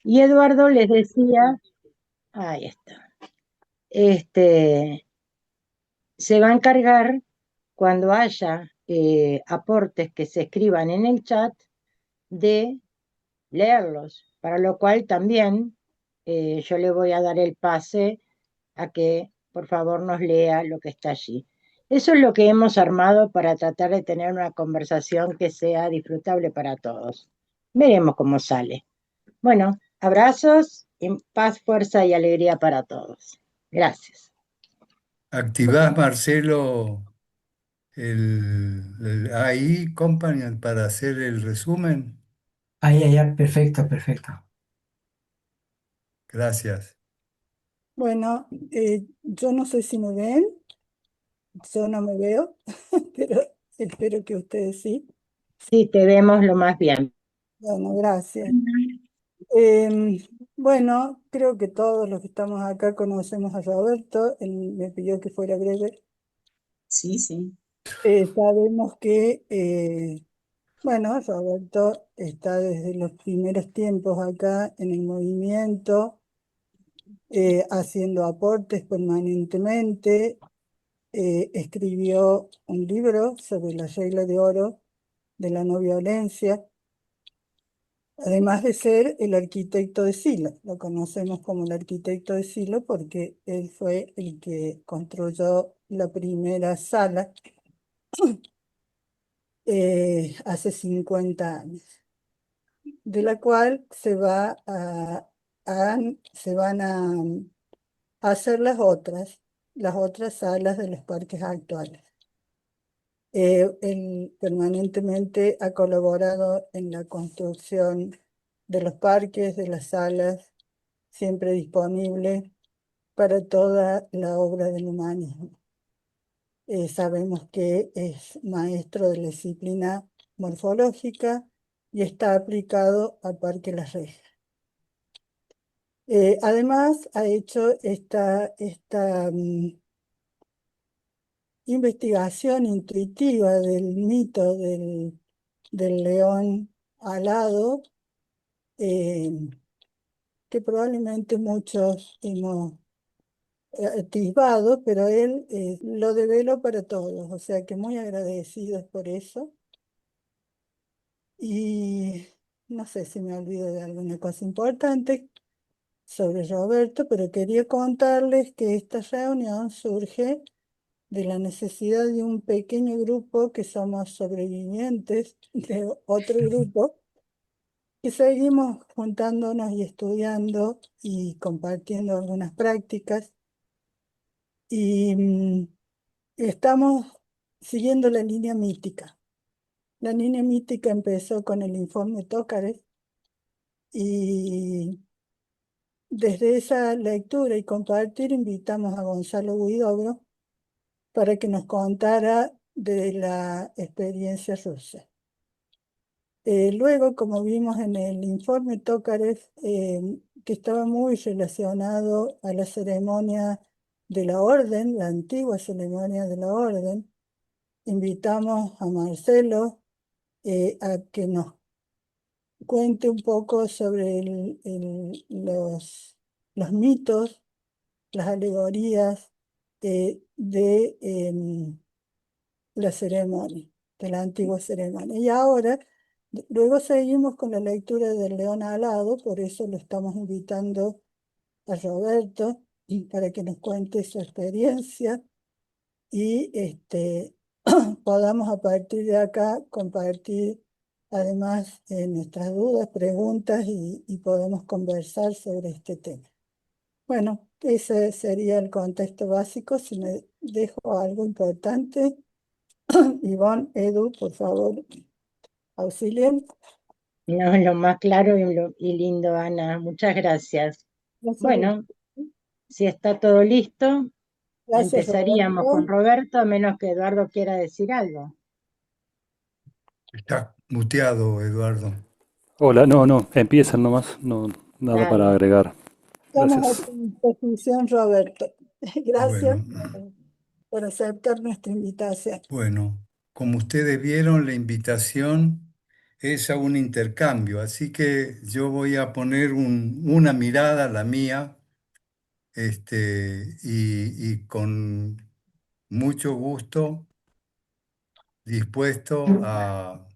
Y Eduardo les decía, ahí está, este, se va a encargar cuando haya aportes que se escriban en el chat de leerlos, para lo cual también yo le voy a dar el pase a que por favor nos lea lo que está allí. Eso es lo que hemos armado para tratar de tener una conversación que sea disfrutable para todos. Veremos cómo sale. Bueno, abrazos, en paz, fuerza y alegría para todos. Gracias. ¿Activás, Marcelo, el AI Companion para hacer el resumen? Ahí, allá, perfecto, perfecto. Gracias. Bueno, yo no sé si me ven, yo no me veo, pero espero que ustedes sí. Sí, te vemos lo más bien. Bueno, gracias. Em, bueno, creo que todos los que estamos acá conocemos a Roberto. Él me pidió que fuera breve. Sí, sí. Sabemos que, bueno, Roberto está desde los primeros tiempos acá en el movimiento, haciendo aportes permanentemente. Escribió un libro sobre la regla de oro de la no violencia, además de ser el arquitecto de Silo. Lo conocemos como el arquitecto de Silo porque él fue el que construyó la primera sala hace 50 años, de la cual se van a hacer las otras salas de los parques actuales. Él permanentemente ha colaborado en la construcción de los parques, de las salas, siempre disponible para toda la obra del humanismo. Sabemos que es maestro de la disciplina morfológica y está aplicado al Parque Las Rejas. Además, ha hecho esta investigación intuitiva del mito del león alado, eh, que probablemente muchos hemos atisbado, pero él lo develó para todos, o sea que muy agradecidos por eso. Y no sé si me olvido de alguna cosa importante sobre Roberto, pero quería contarles que esta reunión surge de la necesidad de un pequeño grupo que somos sobrevivientes de otro grupo, que seguimos juntándonos y estudiando y compartiendo algunas prácticas. Y estamos siguiendo la línea mítica. La línea mítica empezó con el informe Tócares y desde esa lectura y compartir invitamos a Gonzalo Huidobro para que nos contara de la experiencia rusa. Luego, como vimos en el informe Tócares, que estaba muy relacionado a la ceremonia de la orden, la antigua ceremonia de la orden, invitamos a Marcelo a que nos cuente un poco sobre los mitos, las alegorías de la ceremonia, de la antigua ceremonia. Y ahora, luego seguimos con la lectura del León Alado, por eso lo estamos invitando a Roberto y para que nos cuente su experiencia y podamos a partir de acá compartir además nuestras dudas, preguntas y podemos conversar sobre este tema. Bueno, ese sería el contexto básico. Si me dejo algo importante, Ivonne, Edu, por favor, auxilien. No, lo más claro y lindo, Ana. Muchas gracias. Gracias, Bueno, si está todo listo, gracias, empezaríamos con Roberto. Roberto, a menos que Eduardo quiera decir algo. Está muteado, Eduardo. Hola, no, no, empiezan nomás, no, nada para Dale. agregar. Estamos a Gracias. tu disposición, Roberto. Gracias Bueno, por aceptar nuestra invitación. bueno, como ustedes vieron, la invitación es a un intercambio. Así que yo voy a poner una mirada, la mía, y con mucho gusto dispuesto a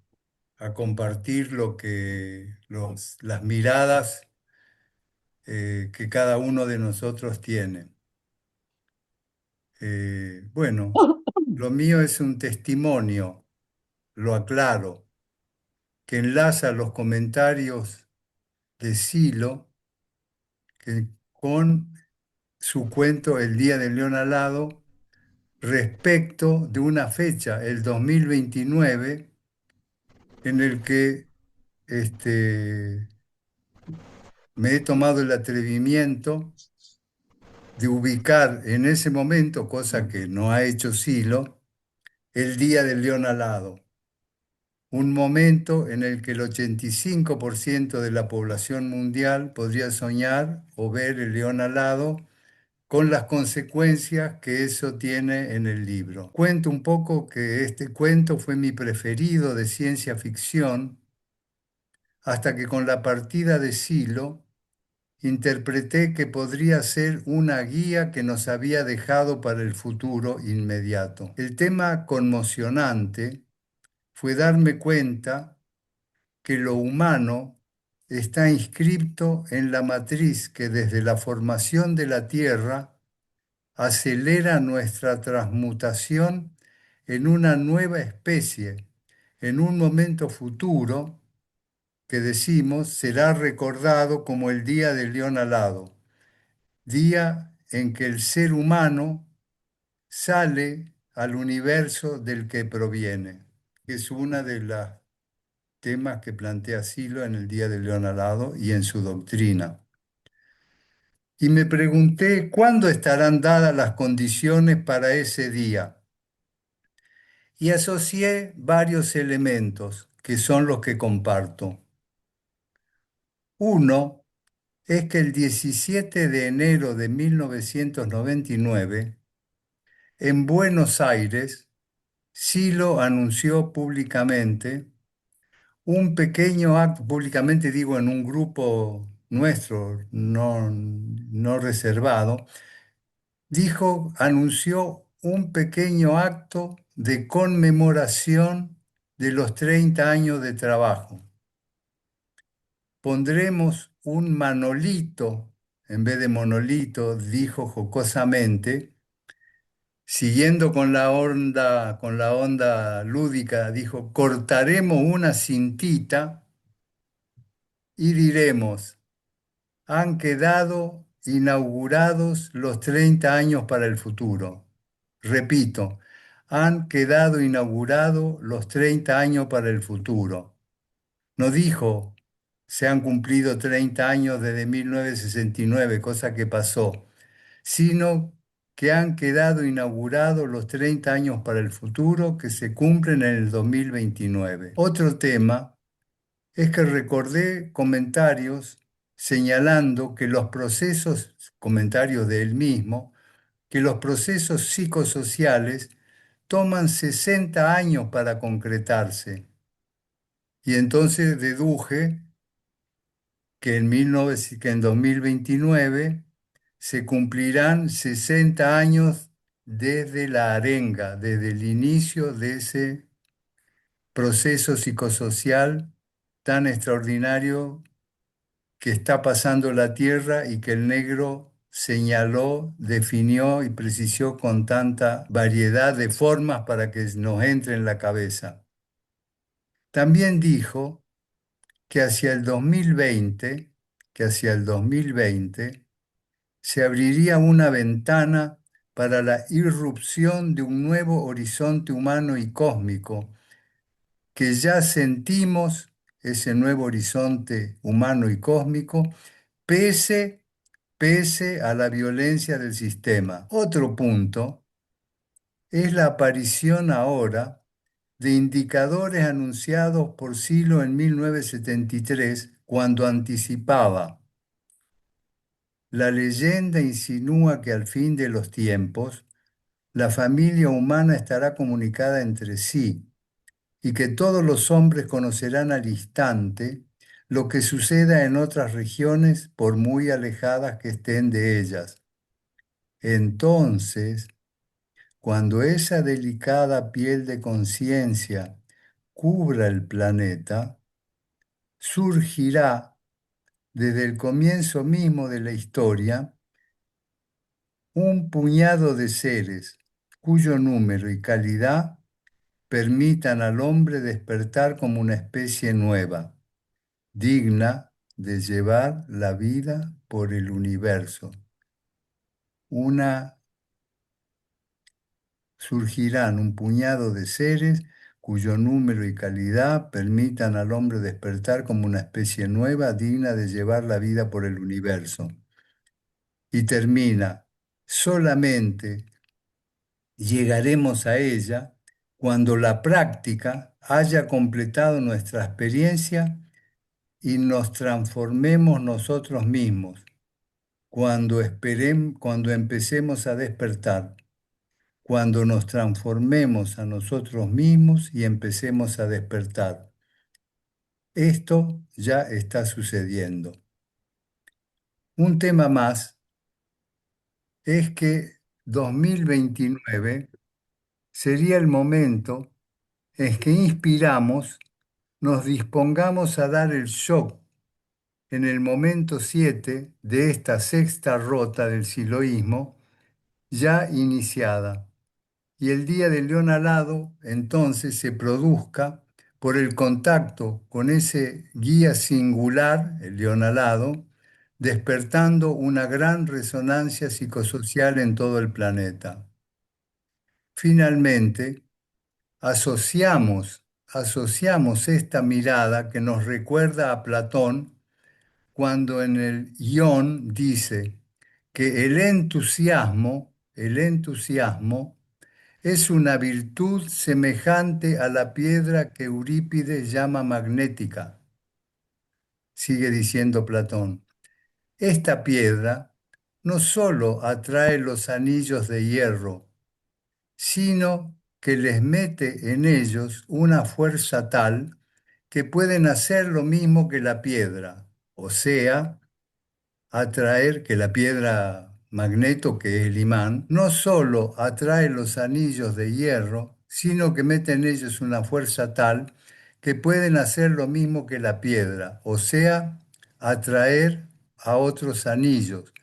compartir las miradas que cada uno de nosotros tiene. Bueno, lo mío es un testimonio, lo aclaro, que enlaza los comentarios de Silo con su cuento El Día del León Alado respecto de una fecha, el 2029, en el que me he tomado el atrevimiento de ubicar en ese momento, cosa que no ha hecho Silo, el Día del León Alado, un momento en el que el 85% de la población mundial podría soñar o ver el león alado con las consecuencias que eso tiene en el libro. Cuento un poco que este cuento fue mi preferido de ciencia ficción hasta que con la partida de Silo interpreté que podría ser una guía que nos había dejado para el futuro inmediato. El tema conmocionante fue darme cuenta que lo humano está inscripto en la matriz que desde la formación de la Tierra acelera nuestra transmutación en una nueva especie, en un momento futuro que decimos será recordado como el Día del León Alado, día en que el ser humano sale al universo del que proviene, que es una de las temas que plantea Silo en el Día del León Alado y en su doctrina. Y me pregunté cuándo estarán dadas las condiciones para ese día. Y asocié varios elementos que son los que comparto. Uno es que el 17 de enero de 1999, en Buenos Aires, Silo anunció públicamente un pequeño acto, públicamente digo en un grupo nuestro, no reservado, anunció un pequeño acto de conmemoración de los 30 años de trabajo. Pondremos un manolito, en vez de monolito, dijo jocosamente, siguiendo con la onda lúdica, dijo, cortaremos una cintita y diremos, han quedado inaugurados los 30 años para el futuro. Repito, han quedado inaugurados los 30 años para el futuro. No dijo, se han cumplido 30 años desde 1969, cosa que pasó, sino que han quedado inaugurados los 30 años para el futuro que se cumplen en el 2029. Otro tema es que recordé comentarios señalando que los procesos, comentarios de él mismo, que los procesos psicosociales toman 60 años para concretarse. Y entonces deduje que en 2029 se cumplirán 60 años desde la arenga, desde el inicio de ese proceso psicosocial tan extraordinario que está pasando la Tierra y que el negro señaló, definió y precisó con tanta variedad de formas para que nos entre en la cabeza. También dijo que hacia el 2020, se abriría una ventana para la irrupción de un nuevo horizonte humano y cósmico, que ya sentimos ese nuevo horizonte humano y cósmico, pese a la violencia del sistema. Otro punto es la aparición ahora de indicadores anunciados por Silo en 1973, cuando anticipaba: la leyenda insinúa que al fin de los tiempos, la familia humana estará comunicada entre sí y que todos los hombres conocerán al instante lo que suceda en otras regiones por muy alejadas que estén de ellas. Entonces, cuando esa delicada piel de conciencia cubra el planeta, surgirá desde el comienzo mismo de la historia un puñado de seres cuyo número y calidad permitan al hombre despertar como una especie nueva, digna de llevar la vida por el universo. Surgirán un puñado de seres cuyo número y calidad permitan al hombre despertar como una especie nueva, digna de llevar la vida por el universo. Y termina, solamente llegaremos a ella cuando la práctica haya completado nuestra experiencia y nos transformemos nosotros mismos, cuando empecemos a despertar, cuando nos transformemos a nosotros mismos y empecemos a despertar. Esto ya está sucediendo. Un tema más es que 2029 sería el momento en que inspiramos, nos dispongamos a dar el shock en el momento 7 de esta sexta rota del siloísmo ya iniciada. Y el día del león alado entonces se produzca por el contacto con ese guía singular, el león alado, despertando una gran resonancia psicosocial en todo el planeta. Finalmente, asociamos esta mirada que nos recuerda a Platón cuando en el Ión dice que el entusiasmo es una virtud semejante a la piedra que Eurípides llama magnética. Sigue diciendo Platón, esta piedra no sólo atrae los anillos de hierro, sino que les mete en ellos una fuerza tal que pueden hacer lo mismo que la piedra, o sea, atraer que la piedra magneto, que es el imán, no solo atrae los anillos de hierro, sino que mete en ellos una fuerza tal que pueden hacer lo mismo que la piedra, o sea, atraer a otros anillos.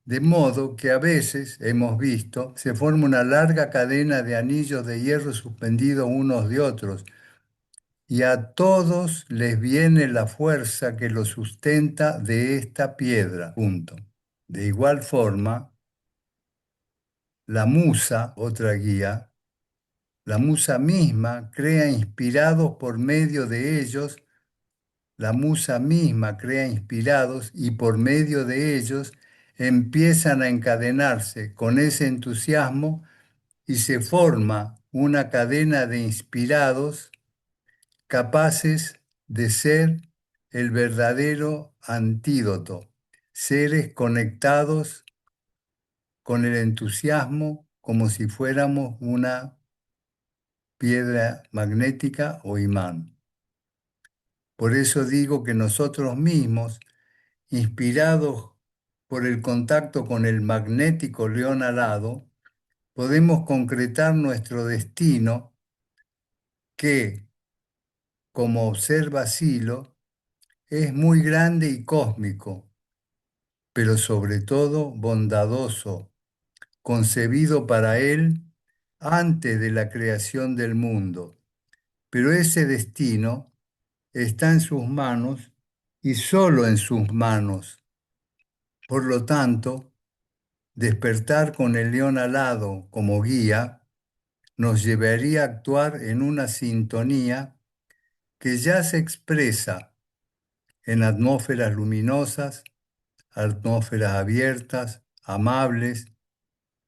De modo que a veces, hemos visto, se forma una larga cadena de anillos de hierro suspendidos unos de otros, y a todos les viene la fuerza que los sustenta de esta piedra. Punto. De igual forma, la musa, otra guía, la musa misma crea inspirados por medio de ellos, la musa misma crea inspirados y por medio de ellos empiezan a encadenarse con ese entusiasmo y se forma una cadena de inspirados capaces de ser el verdadero antídoto, seres conectados con el entusiasmo como si fuéramos una piedra magnética o imán. Por eso digo que nosotros mismos, inspirados por el contacto con el magnético león alado, podemos concretar nuestro destino que, como observa Silo, es muy grande y cósmico, pero sobre todo bondadoso, concebido para él antes de la creación del mundo. Pero ese destino está en sus manos y solo en sus manos. Por lo tanto, despertar con el león alado como guía nos llevaría a actuar en una sintonía que ya se expresa en atmósferas luminosas, atmósferas abiertas, amables,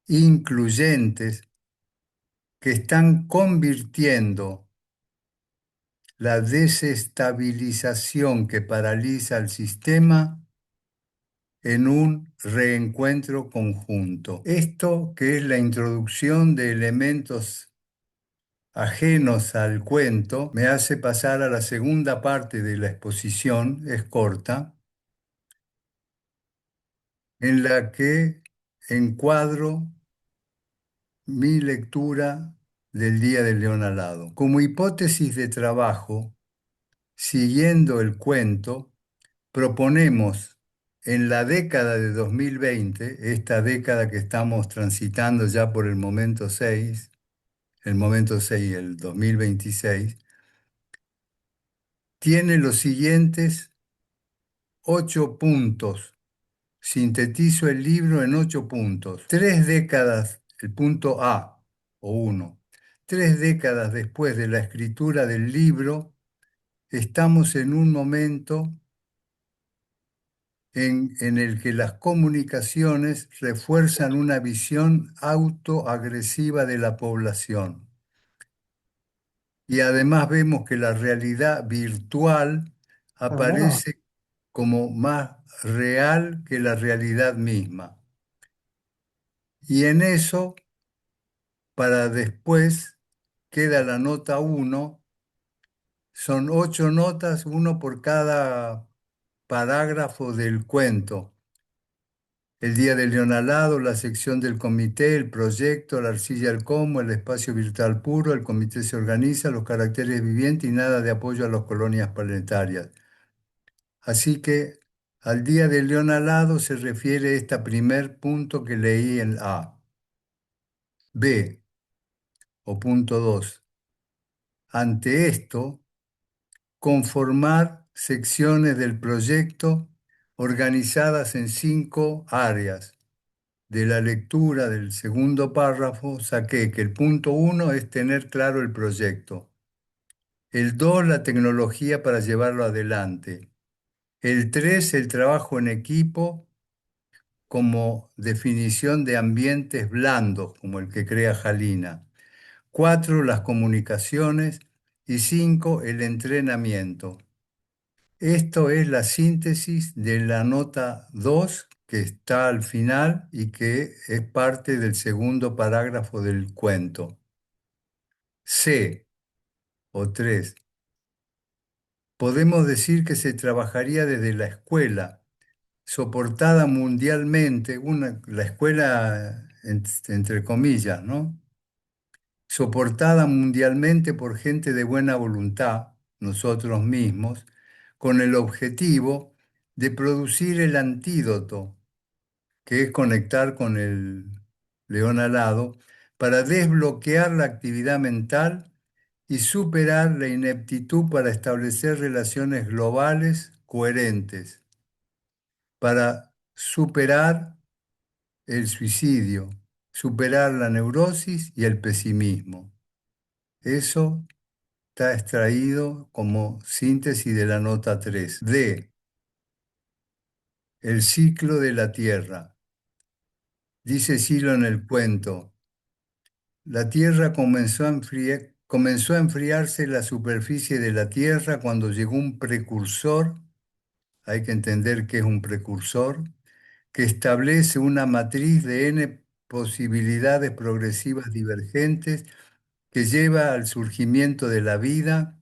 incluyentes, que están convirtiendo la desestabilización que paraliza el sistema en un reencuentro conjunto. Esto, que es la introducción de elementos ajenos al cuento, me hace pasar a la segunda parte de la exposición, es corta, en la que encuadro mi lectura del Día del León Alado. Como hipótesis de trabajo, siguiendo el cuento, proponemos en la década de 2020, esta década que estamos transitando ya por el momento 6, el 2026, tiene los siguientes 8 puntos. Sintetizo el libro en 8 puntos. 3 décadas, el punto A o 1. 3 décadas después de la escritura del libro, estamos en un momento en el que las comunicaciones refuerzan una visión autoagresiva de la población. Y además vemos que la realidad virtual Oh, aparece como más real que la realidad misma. Y en eso, para después, queda la nota 1. Son 8 notas, uno por cada parágrafo del cuento. El Día del León Alado, la sección del comité, el proyecto, la arcilla al como, el espacio virtual puro, el comité se organiza, los caracteres vivientes y nada de apoyo a las colonias planetarias. Así que al Día del León Alado se refiere este primer punto que leí en A. B, o punto 2. Ante esto, conformar secciones del proyecto organizadas en 5 áreas. De la lectura del segundo párrafo saqué que el punto 1 es tener claro el proyecto. El 2 la tecnología para llevarlo adelante. El 3 el trabajo en equipo como definición de ambientes blandos, como el que crea Jalina. 4 las comunicaciones. Y 5 el entrenamiento. Esto es la síntesis de la nota 2 que está al final y que es parte del segundo parágrafo del cuento. C, o 3. Podemos decir que se trabajaría desde la escuela, soportada mundialmente, la escuela entre comillas, ¿no? Soportada mundialmente por gente de buena voluntad, nosotros mismos, con el objetivo de producir el antídoto, que es conectar con el león alado, para desbloquear la actividad mental y superar la ineptitud para establecer relaciones globales coherentes, para superar el suicidio, superar la neurosis y el pesimismo. Eso está extraído como síntesis de la nota 3. D, el ciclo de la Tierra. Dice Silo en el cuento, la Tierra comenzó a enfriarse la superficie de la Tierra cuando llegó un precursor, hay que entender qué es un precursor, que establece una matriz de n posibilidades progresivas divergentes que lleva al surgimiento de la vida,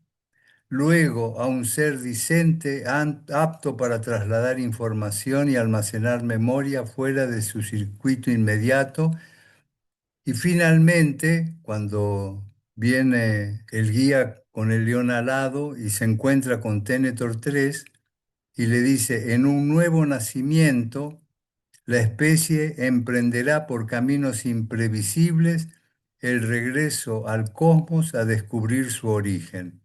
luego a un ser discente apto para trasladar información y almacenar memoria fuera de su circuito inmediato, y finalmente, cuando viene el guía con el león alado y se encuentra con Ténetor 3 y le dice, en un nuevo nacimiento, la especie emprenderá por caminos imprevisibles el regreso al cosmos a descubrir su origen.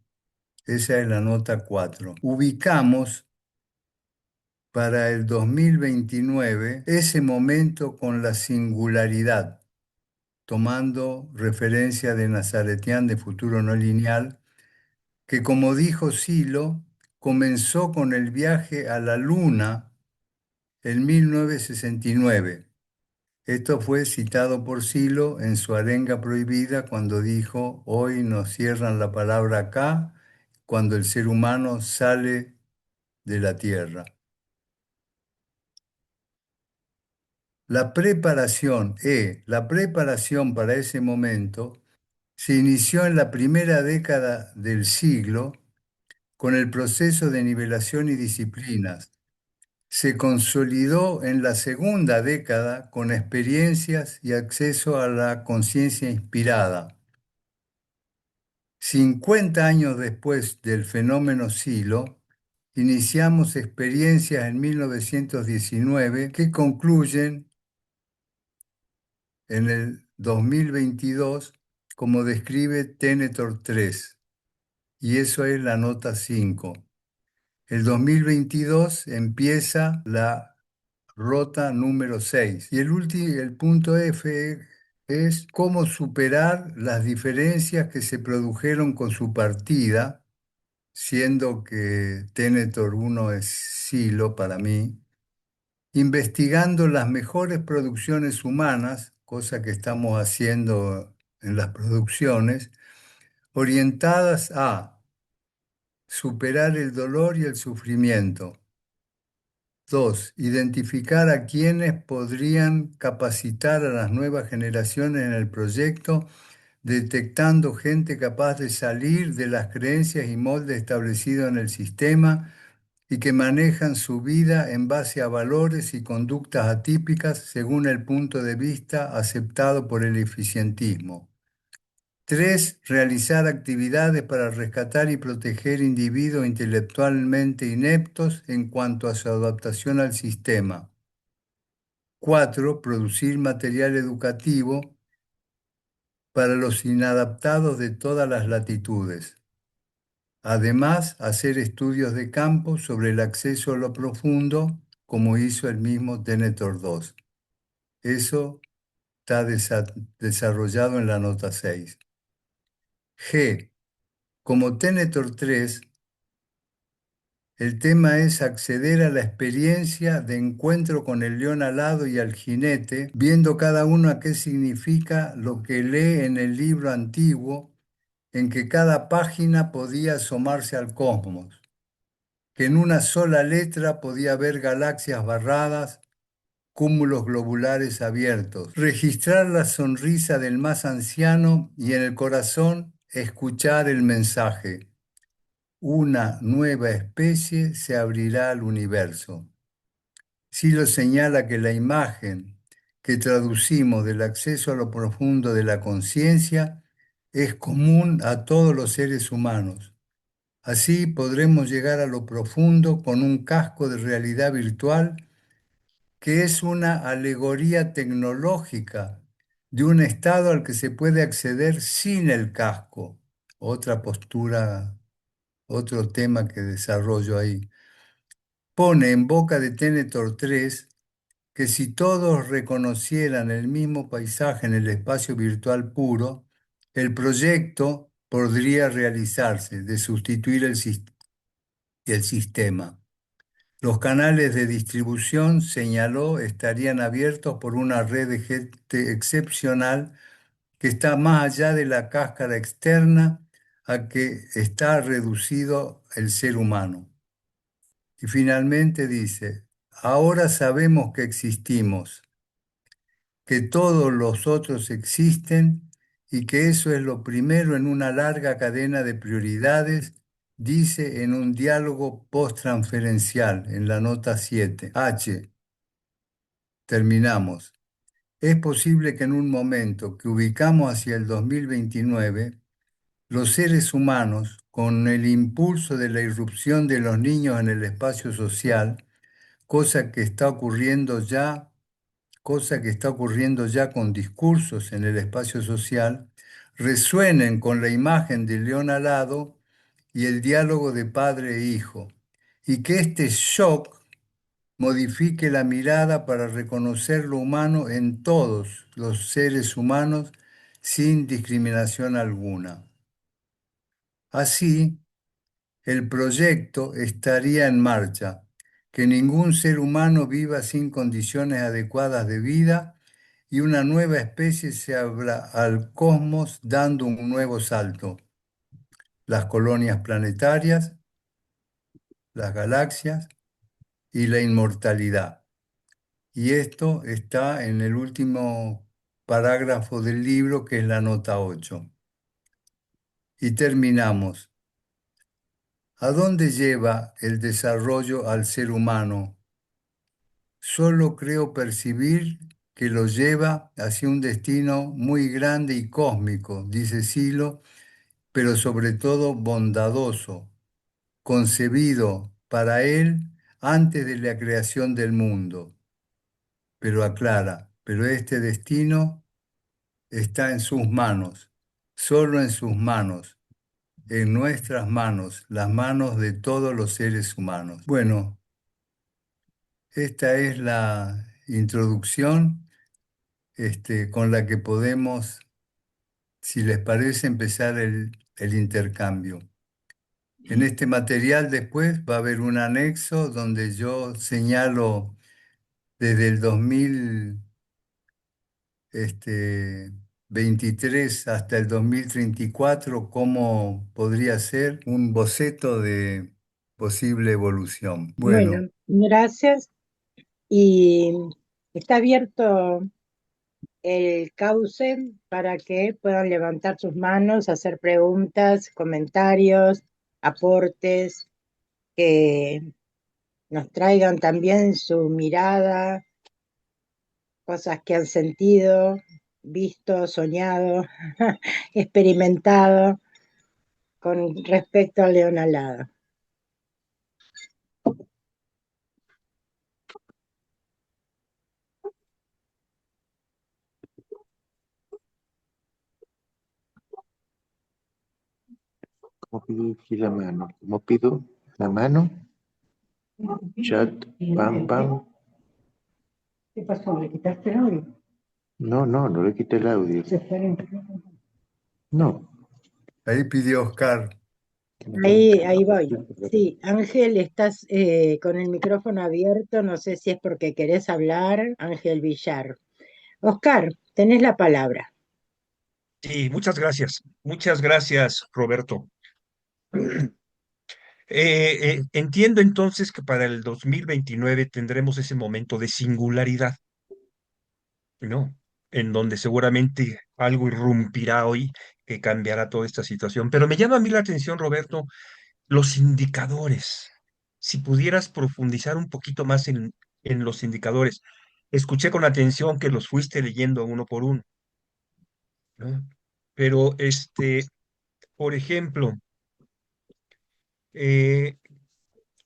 Esa es la nota 4. Ubicamos para el 2029 ese momento con la singularidad, tomando referencia de Nazaretian de Futuro No Lineal, que como dijo Silo, comenzó con el viaje a la Luna en 1969. Esto fue citado por Silo en su arenga prohibida cuando dijo, hoy nos cierran la palabra acá, cuando el ser humano sale de la Tierra. La preparación para ese momento se inició en la primera década del siglo con el proceso de nivelación y disciplinas. Se consolidó en la segunda década con experiencias y acceso a la conciencia inspirada. 50 años después del fenómeno Silo, iniciamos experiencias en 1919 que concluyen en el 2022, como describe Tenetor 3, y eso es la nota 5. El 2022 empieza la rota número 6 y el punto F es cómo superar las diferencias que se produjeron con su partida, siendo que Tenetor 1 es Silo para mí, investigando las mejores producciones humanas, cosa que estamos haciendo en las producciones, orientadas a superar el dolor y el sufrimiento. 2. Identificar a quienes podrían capacitar a las nuevas generaciones en el proyecto, detectando gente capaz de salir de las creencias y moldes establecidos en el sistema y que manejan su vida en base a valores y conductas atípicas según el punto de vista aceptado por el eficientismo. 3. Realizar actividades para rescatar y proteger individuos intelectualmente ineptos en cuanto a su adaptación al sistema. 4. Producir material educativo para los inadaptados de todas las latitudes. Además, hacer estudios de campo sobre el acceso a lo profundo, como hizo el mismo Tenetor 2. Eso está desarrollado en la nota 6. G. Como Tenetor 3, el tema es acceder a la experiencia de encuentro con el león alado y al jinete, viendo cada uno a qué significa lo que lee en el libro antiguo, en que cada página podía asomarse al cosmos, que en una sola letra podía ver galaxias barradas, cúmulos globulares abiertos, registrar la sonrisa del más anciano y en el corazón escuchar el mensaje. Una nueva especie se abrirá al universo. Silo señala que la imagen que traducimos del acceso a lo profundo de la conciencia es común a todos los seres humanos. Así podremos llegar a lo profundo con un casco de realidad virtual que es una alegoría tecnológica de un estado al que se puede acceder sin el casco. Otra postura, otro tema que desarrollo ahí. Pone en boca de Tenetor 3 que si todos reconocieran el mismo paisaje en el espacio virtual puro, el proyecto podría realizarse de sustituir el sistema. Los canales de distribución, señaló, estarían abiertos por una red de gente excepcional que está más allá de la cáscara externa a que está reducido el ser humano. Y finalmente dice, ahora sabemos que existimos, que todos los otros existen y que eso es lo primero en una larga cadena de prioridades, dice en un diálogo posttransferencial en la nota 7. H. Terminamos. Es posible que en un momento que ubicamos hacia el 2029, los seres humanos, con el impulso de la irrupción de los niños en el espacio social, cosa que está ocurriendo ya con discursos en el espacio social, resuenen con la imagen del león alado y el diálogo de padre e hijo, y que este shock modifique la mirada para reconocer lo humano en todos los seres humanos sin discriminación alguna. Así, el proyecto estaría en marcha, que ningún ser humano viva sin condiciones adecuadas de vida y una nueva especie se abra al cosmos dando un nuevo salto. Las colonias planetarias, las galaxias y la inmortalidad. Y esto está en el último parágrafo del libro, que es la nota 8. Y terminamos. ¿A dónde lleva el desarrollo al ser humano? Solo creo percibir que lo lleva hacia un destino muy grande y cósmico, dice Silo, pero sobre todo bondadoso, concebido para él antes de la creación del mundo. Pero aclara, pero este destino está en sus manos, solo en sus manos, en nuestras manos, las manos de todos los seres humanos. Bueno, esta es la introducción con la que podemos, si les parece, empezar el intercambio. En este material después va a haber un anexo donde yo señalo desde el 2023 hasta el 2034 cómo podría ser un boceto de posible evolución. Bueno, Bueno, gracias. Y está abierto el cauce para que puedan levantar sus manos, hacer preguntas, comentarios, aportes, que nos traigan también su mirada, cosas que han sentido, visto, soñado, experimentado con respecto al león alado. ¿Cómo pido aquí la mano? ¿Cómo pido la mano? Chat, pam, pam. ¿Qué pasó? ¿Le quitaste el audio? No, no, no le quité el audio. Se fue. No. ahí pidió Oscar. Ahí voy. Sí, Ángel, estás con el micrófono abierto, no sé si es porque querés hablar, Ángel Villar. Oscar, tenés la palabra. Sí, muchas gracias, Roberto. Entiendo entonces que para el 2029 tendremos ese momento de singularidad, ¿no? En donde seguramente algo irrumpirá hoy que cambiará toda esta situación. Pero me llama a mí la atención, Roberto, los indicadores. Si pudieras profundizar un poquito más en los indicadores. Escuché con atención que los fuiste leyendo uno por uno, ¿no? Pero, por ejemplo, eh,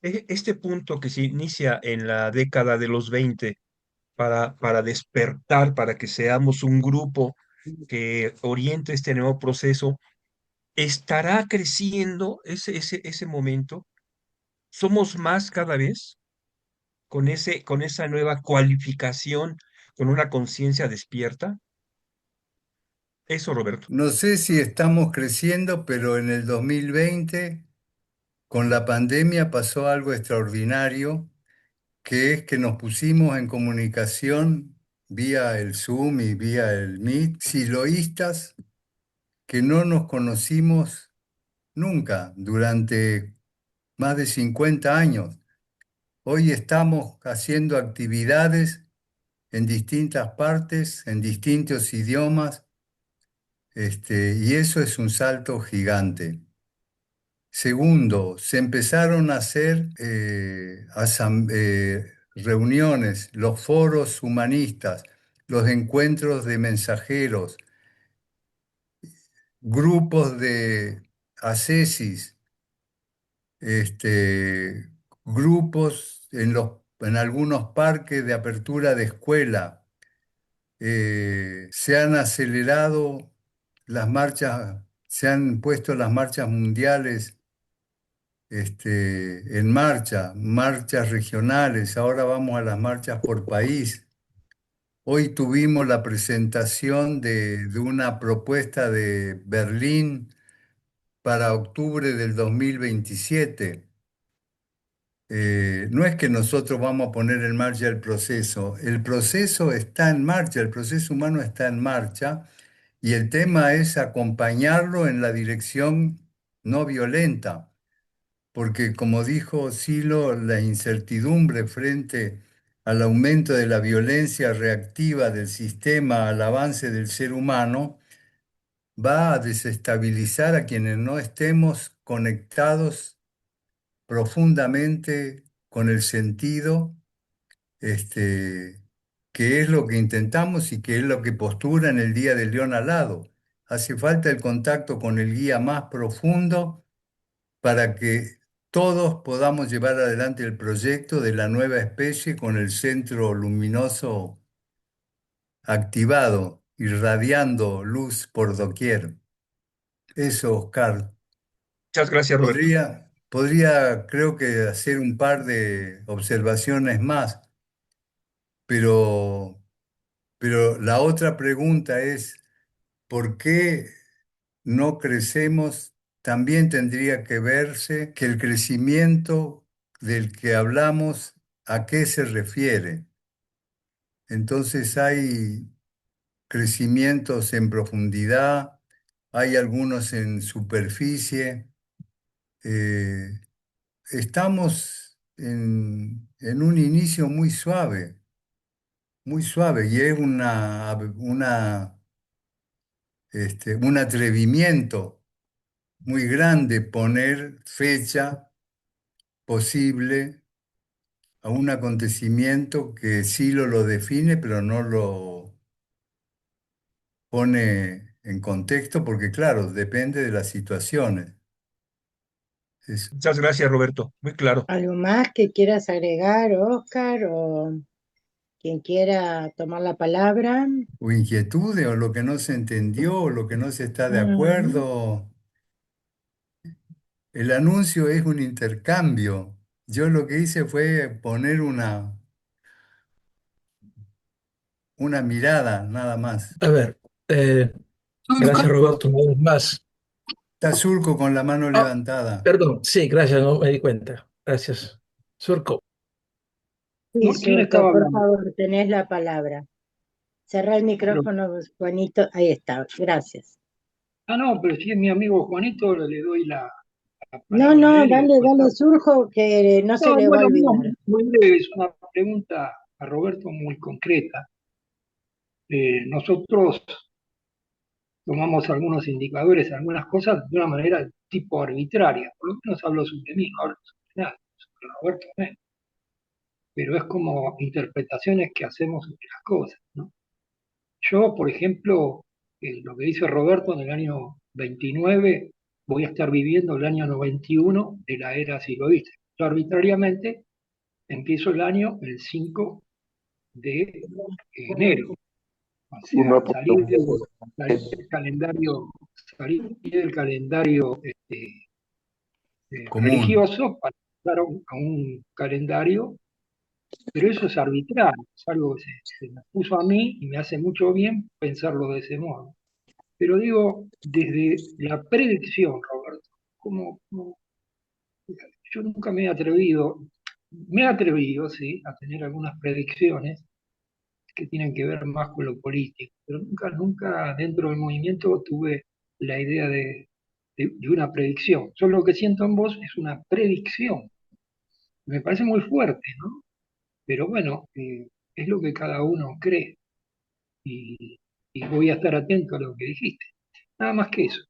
este punto que se inicia en la década de los 20 para despertar, para que seamos un grupo que oriente este nuevo proceso, ¿estará creciendo ese momento? ¿Somos más cada vez con esa nueva cualificación, con una conciencia despierta? Eso, Roberto. No sé si estamos creciendo, pero en el 2020, con la pandemia, pasó algo extraordinario, que es que nos pusimos en comunicación vía el Zoom y vía el Meet, siloístas que no nos conocimos nunca durante más de 50 años. Hoy estamos haciendo actividades en distintas partes, en distintos idiomas, y eso es un salto gigante. Segundo, se empezaron a hacer reuniones, los foros humanistas, los encuentros de mensajeros, grupos de ascesis, grupos en algunos parques de apertura de escuela. Se han acelerado las marchas, se han puesto las marchas mundiales en marcha, marchas regionales, ahora vamos a las marchas por país. Hoy tuvimos la presentación de una propuesta de Berlín para octubre del 2027. No es que nosotros vamos a poner en marcha el proceso está en marcha, el proceso humano está en marcha y el tema es acompañarlo en la dirección no violenta, porque como dijo Silo, la incertidumbre frente al aumento de la violencia reactiva del sistema al avance del ser humano va a desestabilizar a quienes no estemos conectados profundamente con el sentido, este, que es lo que intentamos y que es lo que postura en el Día del León Alado. Hace falta el contacto con el guía más profundo para que todos podamos llevar adelante el proyecto de la nueva especie con el centro luminoso activado, irradiando luz por doquier. Eso, Oscar. Muchas gracias, Roberto. Creo que hacer un par de observaciones más, pero, pero la otra pregunta es, ¿por qué no crecemos? También tendría que verse que el crecimiento del que hablamos, ¿a qué se refiere? Entonces hay crecimientos en profundidad, hay algunos en superficie. eh, Estamos en un inicio muy suave, y es un atrevimiento muy grande poner fecha posible a un acontecimiento que sí lo define, pero no lo pone en contexto, porque claro, depende de las situaciones. Es- Muchas gracias, Roberto. Muy claro. ¿Algo más que quieras agregar, Oscar, o quien quiera tomar la palabra? o inquietudes, o lo que no se entendió, o lo que no se está de Ujú. acuerdo. El anuncio es un intercambio. Yo lo que hice fue poner una mirada, nada más. A ver, eh, gracias Roberto una vez más. Está Surco con la mano Ah, levantada. perdón, sí, gracias, no me di cuenta. Gracias. Surco. Sí, No, ¿quién Surco, estaba por hablando? favor, tenés la palabra. Cerrá el Pero- micrófono, Juanito. Ahí está, gracias. no, pero si es mi amigo Juanito, le doy la No, palabra a no, él y dale, después. dale, Surjo, que no se No, le va a bueno, no, olvidar. muy breve, es una pregunta a Roberto muy concreta. Nosotros tomamos algunos indicadores, algunas cosas de una manera tipo arbitraria, por lo menos hablo sobre mí, no hablo sobre nada, sobre Roberto, pero es como interpretaciones que hacemos sobre las cosas, ¿no? Yo, por ejemplo, lo que dice Roberto, en el año 29 voy a estar viviendo el año 91 de la era siglo XX. Yo arbitrariamente empiezo el año el 5 de enero, o sea, Uno punto uno. salir del calendario, salir del calendario Común. religioso para pasar a un calendario, pero eso es arbitrario, es algo que se me puso a mí y me hace mucho bien pensarlo de ese modo. Pero digo, desde la predicción, Roberto, como yo nunca me he atrevido, sí, a tener algunas predicciones que tienen que ver más con lo político, pero nunca dentro del movimiento tuve la idea de una predicción. Yo lo que siento en vos es una predicción. Me parece muy fuerte, ¿no? Pero bueno, es lo que cada uno cree y, y voy a estar atento a lo que dijiste. Nada más que eso.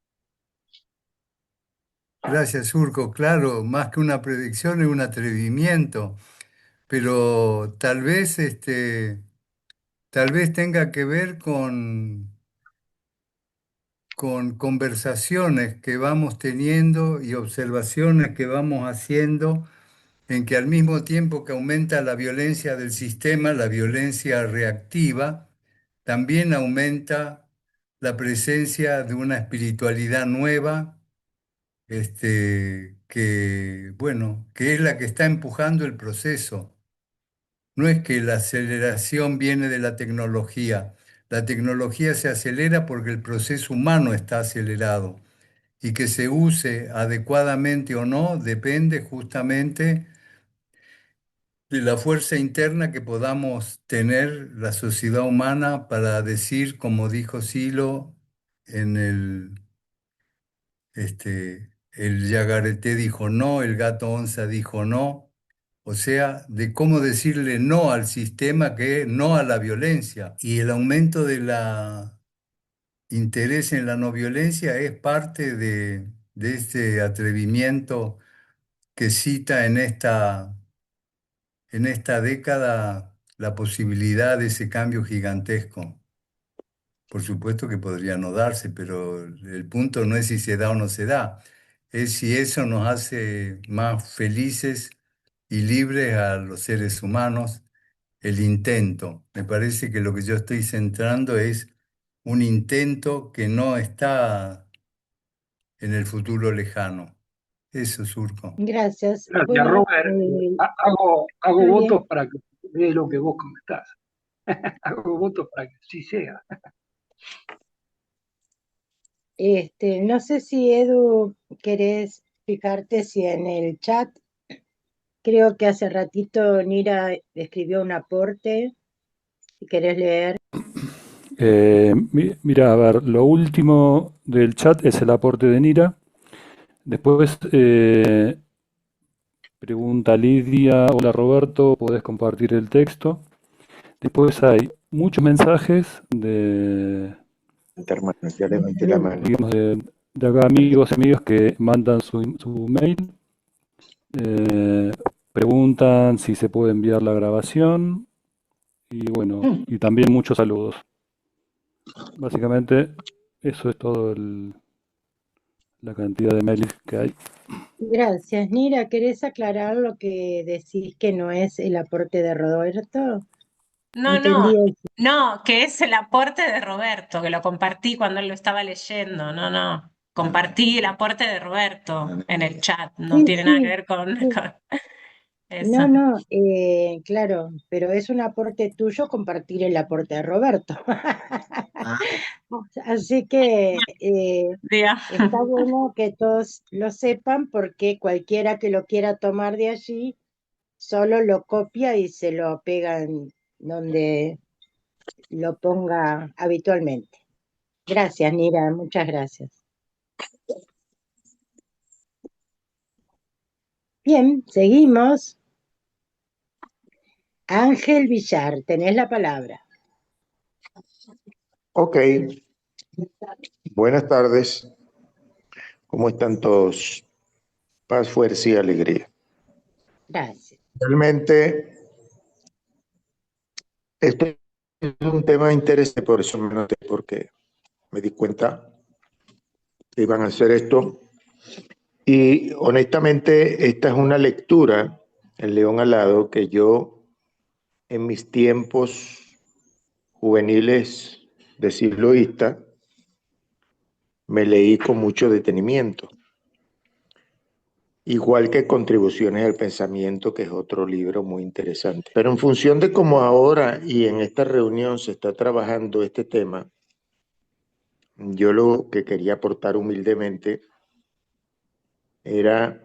Gracias, Surco. Claro, más que una predicción es un atrevimiento, pero tal vez tenga que ver con conversaciones que vamos teniendo y observaciones que vamos haciendo, en que al mismo tiempo que aumenta la violencia del sistema, la violencia reactiva, también aumenta la presencia de una espiritualidad nueva, bueno, que es la que está empujando el proceso. No es que la aceleración viene de la tecnología se acelera porque el proceso humano está acelerado, y que se use adecuadamente o no depende justamente de la fuerza interna que podamos tener la sociedad humana para decir, como dijo Silo, en el Yagareté dijo no, el gato onza dijo no, o sea, de cómo decirle no al sistema, que no a la violencia. Y el aumento de la interés en la no violencia es parte de este atrevimiento que cita en esta década la posibilidad de ese cambio gigantesco. Por supuesto que podría no darse, pero el punto no es si se da o no se da, es si eso nos hace más felices y libres a los seres humanos, el intento. Me parece que lo que yo estoy centrando es un intento que no está en el futuro lejano. Eso, Surco. Gracias. Gracias, Bueno, Robert. Hago está votos bien. para que dé lo que vos comentás. Hago votos para que sí sea. No sé si Edu querés fijarte si en el chat, creo que hace ratito Nira escribió un aporte, si querés leer. Mira, a ver, lo último del chat es el aporte de Nira. Después pregunta Lidia, hola Roberto, ¿podés compartir el texto? Después hay muchos mensajes Hermano, ya levanté la mano. digamos, de acá amigos y amigas que mandan su mail, preguntan si se puede enviar la grabación y bueno, y también muchos saludos. Básicamente eso es todo la cantidad de mails que hay. Gracias, Nira. ¿Querés aclarar lo que decís que no es el aporte de Roberto? No, Entendí eso. no, que es el aporte de Roberto, que lo compartí cuando él lo estaba leyendo. No. Compartí el aporte de Roberto en el chat. No Sí, tiene nada que sí, ver con, sí. con eso. No, claro, pero es un aporte tuyo compartir el aporte de Roberto. Así que Diga. está bueno que todos lo sepan porque cualquiera que lo quiera tomar de allí solo lo copia y se lo pega en donde lo ponga habitualmente. Gracias, Nira, muchas gracias. Bien, seguimos. Ángel Villar, tenés la palabra. Ok, buenas tardes. ¿Cómo están todos? Paz, fuerza y alegría. Gracias. Realmente, este es un tema interesante, por eso me noté, porque me di cuenta que iban a hacer esto. Y honestamente, esta es una lectura, El León Alado, que yo en mis tiempos juveniles de sigloísta me leí con mucho detenimiento. Igual que Contribuciones al Pensamiento, que es otro libro muy interesante. Pero en función de cómo ahora y en esta reunión se está trabajando este tema, yo lo que quería aportar humildemente era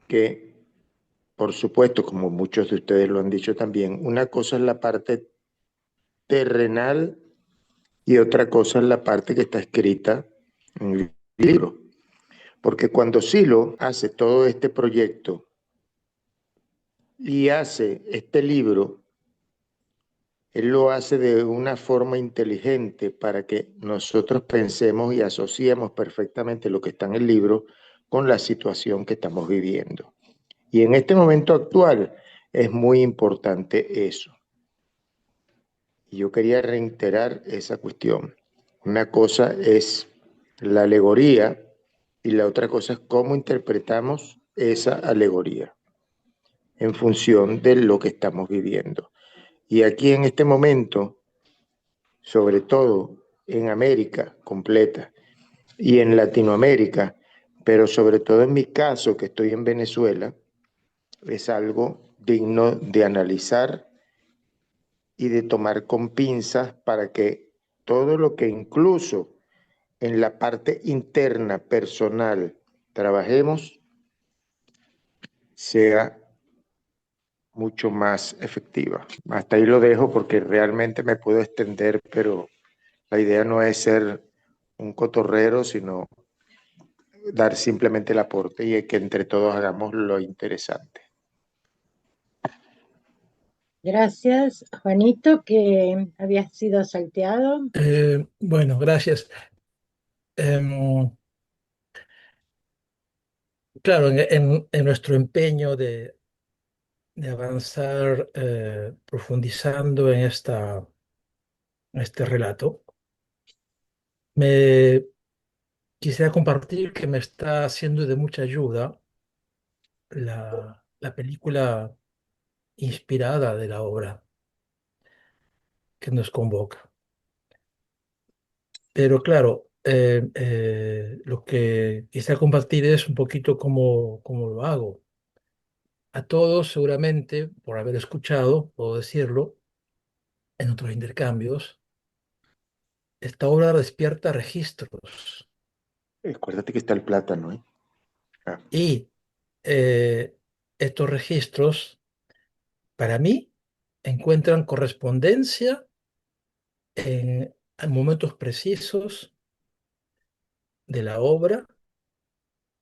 que, por supuesto, como muchos de ustedes lo han dicho también, una cosa es la parte terrenal y otra cosa es la parte que está escrita en el libro. Porque cuando Silo hace todo este proyecto y hace este libro, él lo hace de una forma inteligente para que nosotros pensemos y asociemos perfectamente lo que está en el libro con la situación que estamos viviendo. Y en este momento actual es muy importante eso. Y yo quería reiterar esa cuestión. Una cosa es la alegoría y la otra cosa es cómo interpretamos esa alegoría en función de lo que estamos viviendo. Y aquí en este momento, sobre todo en América completa y en Latinoamérica, pero sobre todo en mi caso, que estoy en Venezuela, es algo digno de analizar y de tomar con pinzas para que todo lo que incluso en la parte interna, personal, trabajemos, sea mucho más efectiva. Hasta ahí lo dejo porque realmente me puedo extender, pero la idea no es ser un cotorrero, sino dar simplemente el aporte y que entre todos hagamos lo interesante. Gracias, Juanito, que había sido salteado. Bueno, gracias. Em, claro, en nuestro empeño de avanzar profundizando en este relato, me quisiera compartir que me está haciendo de mucha ayuda la película inspirada de la obra que nos convoca. Pero claro, lo que quisiera compartir es un poquito cómo lo hago. A todos, seguramente, por haber escuchado, puedo decirlo, en otros intercambios, esta obra despierta registros Acuérdate que está el plátano, ¿eh? Ah, y estos registros, para mí, encuentran correspondencia en momentos precisos de la obra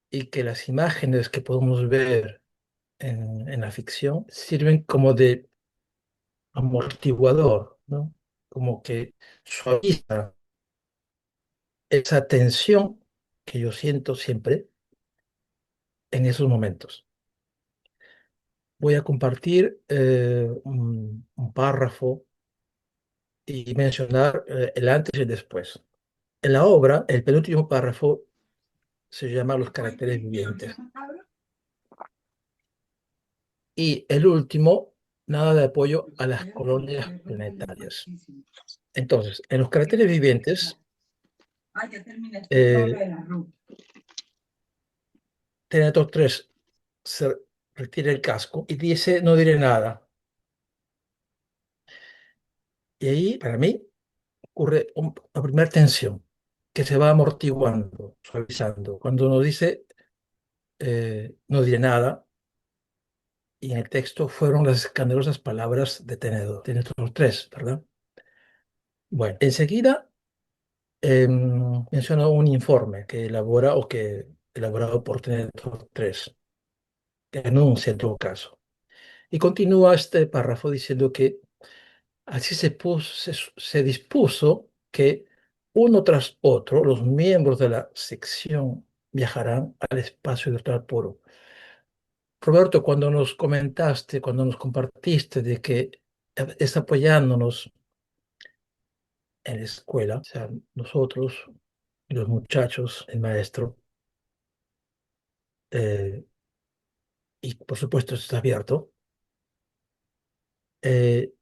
y que las imágenes que podemos ver en la ficción sirven como de amortiguador, ¿no? Como que suaviza esa tensión que yo siento siempre en esos momentos. Voy a compartir un párrafo y mencionar el antes y el después. En la obra, el penúltimo párrafo se llama Los caracteres vivientes. Y el último, nada de apoyo a las colonias planetarias. Entonces, en los caracteres vivientes, eh, Terminator 3 se retira el casco y dice, no diré nada. Y ahí, para mí, ocurre una primera tensión que se va amortiguando, suavizando. Cuando uno dice, no diré nada, y en el texto fueron las escandalosas palabras de Tenedor 3, ¿verdad? Bueno, enseguida menciona un informe que elabora o que elaborado por Tenedor 3, que anuncia en todo caso. Y continúa este párrafo diciendo que así se dispuso que uno tras otro los miembros de la sección viajarán al espacio virtual puro. Roberto, cuando nos comentaste, cuando nos compartiste de que es apoyándonos en la escuela, o sea, nosotros, los muchachos, el maestro, eh, y por supuesto esto está abierto, eh,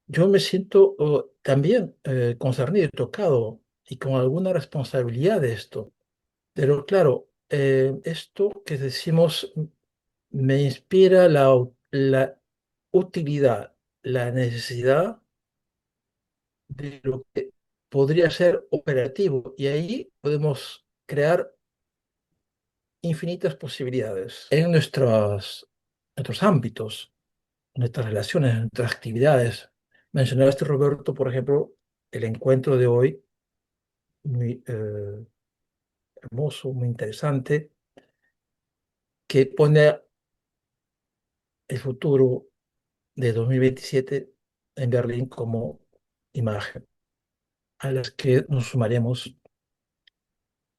yo me siento también concernido, tocado y con alguna responsabilidad de esto. Pero claro, esto que decimos me inspira la utilidad, la necesidad de lo que podría ser operativo y ahí podemos crear infinitas posibilidades en nuestros ámbitos, nuestras relaciones, nuestras actividades. Mencionaste, Roberto, por ejemplo, el encuentro de hoy, muy hermoso, muy interesante, que pone el futuro de 2027 en Berlín como imagen, a las que nos sumaremos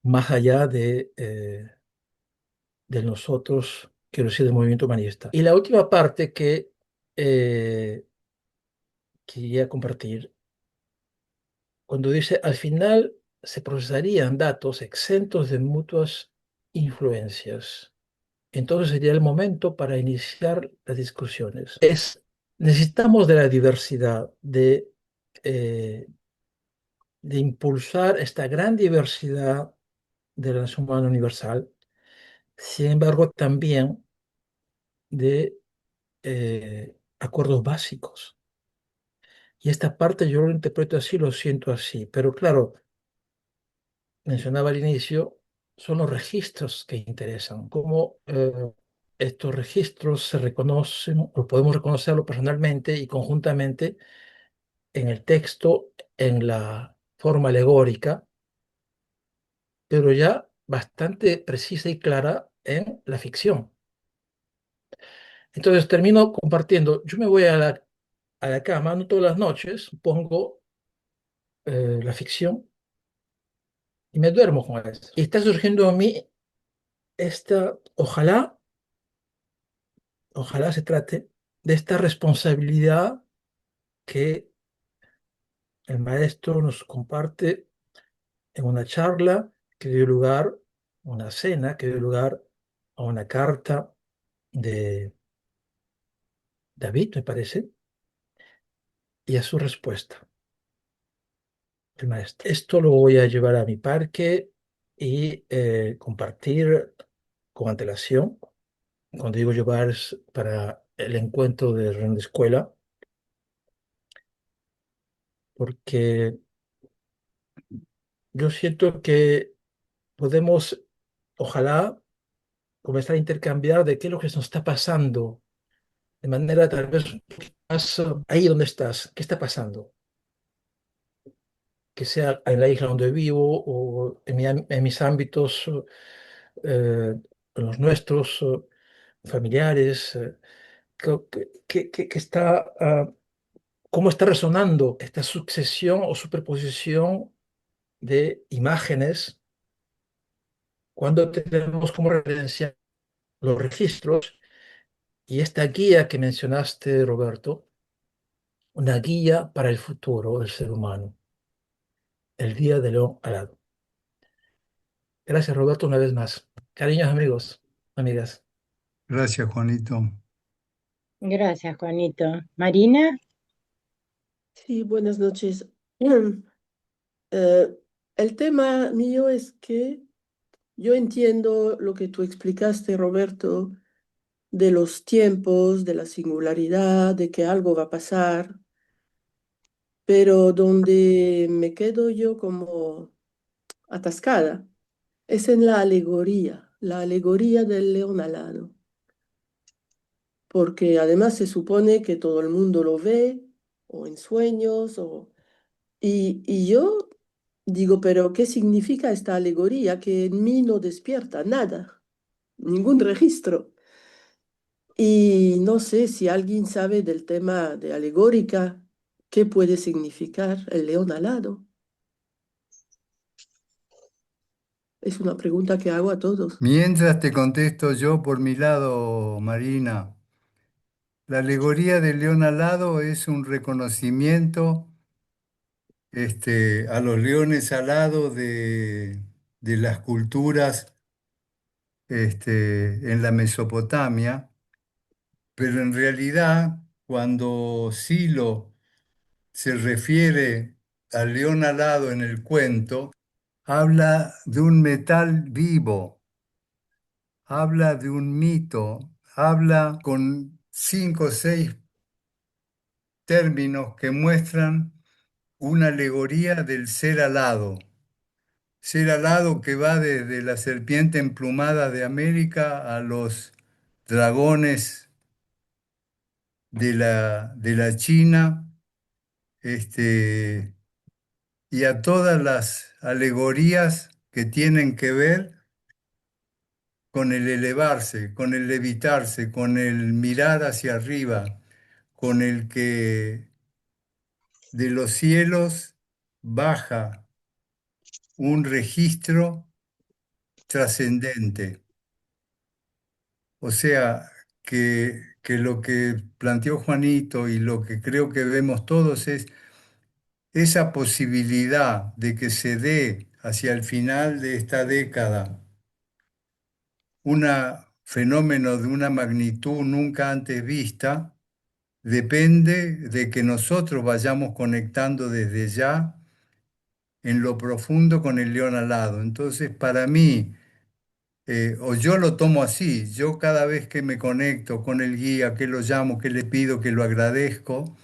más allá de nosotros, quiero decir, del movimiento humanista. Y la última parte que eh, quería compartir, cuando dice, al final se procesarían datos exentos de mutuas influencias. Entonces sería el momento para iniciar las discusiones. Necesitamos de la diversidad, eh, de impulsar esta gran diversidad de la nación humana universal, sin embargo, también de acuerdos básicos. Y esta parte yo lo interpreto así, lo siento así, pero claro, mencionaba al inicio, son los registros que interesan, cómo estos registros se reconocen o podemos reconocerlo personalmente y conjuntamente en el texto, en la forma alegórica, pero ya bastante precisa y clara en la ficción. Entonces termino compartiendo. Yo me voy a la cama, no todas las noches, pongo la ficción y me duermo con eso. Y está surgiendo a mí esta, ojalá se trate de esta responsabilidad que el maestro nos comparte en una charla que dio lugar, una cena que dio lugar a una carta de David, me parece, y a su respuesta, el maestro. Esto lo voy a llevar a mi parque y compartir con antelación. Cuando digo llevar es para el encuentro de reunión de escuela, porque yo siento que podemos, ojalá, comenzar a intercambiar de qué es lo que nos está pasando, de manera tal vez un poquito más ahí donde estás, qué está pasando, que sea en la isla donde vivo o en, en mis ámbitos, en los nuestros, familiares, que está, cómo está resonando esta sucesión o superposición de imágenes cuando tenemos como referencia los registros y esta guía que mencionaste, Roberto, una guía para el futuro del ser humano, el día de León Alado. Gracias, Roberto, una vez más. Cariños, amigos, amigas. Gracias, Juanito. Gracias, Juanito. Marina, Sí, buenas noches. El tema mío es que yo entiendo lo que tú explicaste, Roberto, de los tiempos, de la singularidad, de que algo va a pasar, pero donde me quedo yo como atascada es en la alegoría del león alado, porque además se supone que todo el mundo lo ve, o en sueños, y yo digo, pero ¿qué significa esta alegoría que en mí no despierta nada, ningún registro? Y no sé si alguien sabe del tema de alegórica, qué puede significar el león alado. Es una pregunta que hago a todos. Mientras te contesto yo por mi lado, Marina, la alegoría del león alado es un reconocimiento a los leones alados de las culturas en la Mesopotamia, pero en realidad cuando Silo se refiere al león alado en el cuento, habla de un metal vivo, habla de un mito, habla con 5 o 6 términos que muestran una alegoría del ser alado. Ser alado que va desde la serpiente emplumada de América a los dragones de la China, este, y a todas las alegorías que tienen que ver con el elevarse, con el levitarse, con el mirar hacia arriba, con el que de los cielos baja un registro trascendente. O sea, que lo que planteó Juanito y lo que creo que vemos todos es esa posibilidad de que se dé hacia el final de esta década un fenómeno de una magnitud nunca antes vista, depende de que nosotros vayamos conectando desde ya en lo profundo con el león alado. Entonces, para mí, o yo lo tomo así, yo cada vez que me conecto con el guía, que lo llamo, que le pido, que lo agradezco,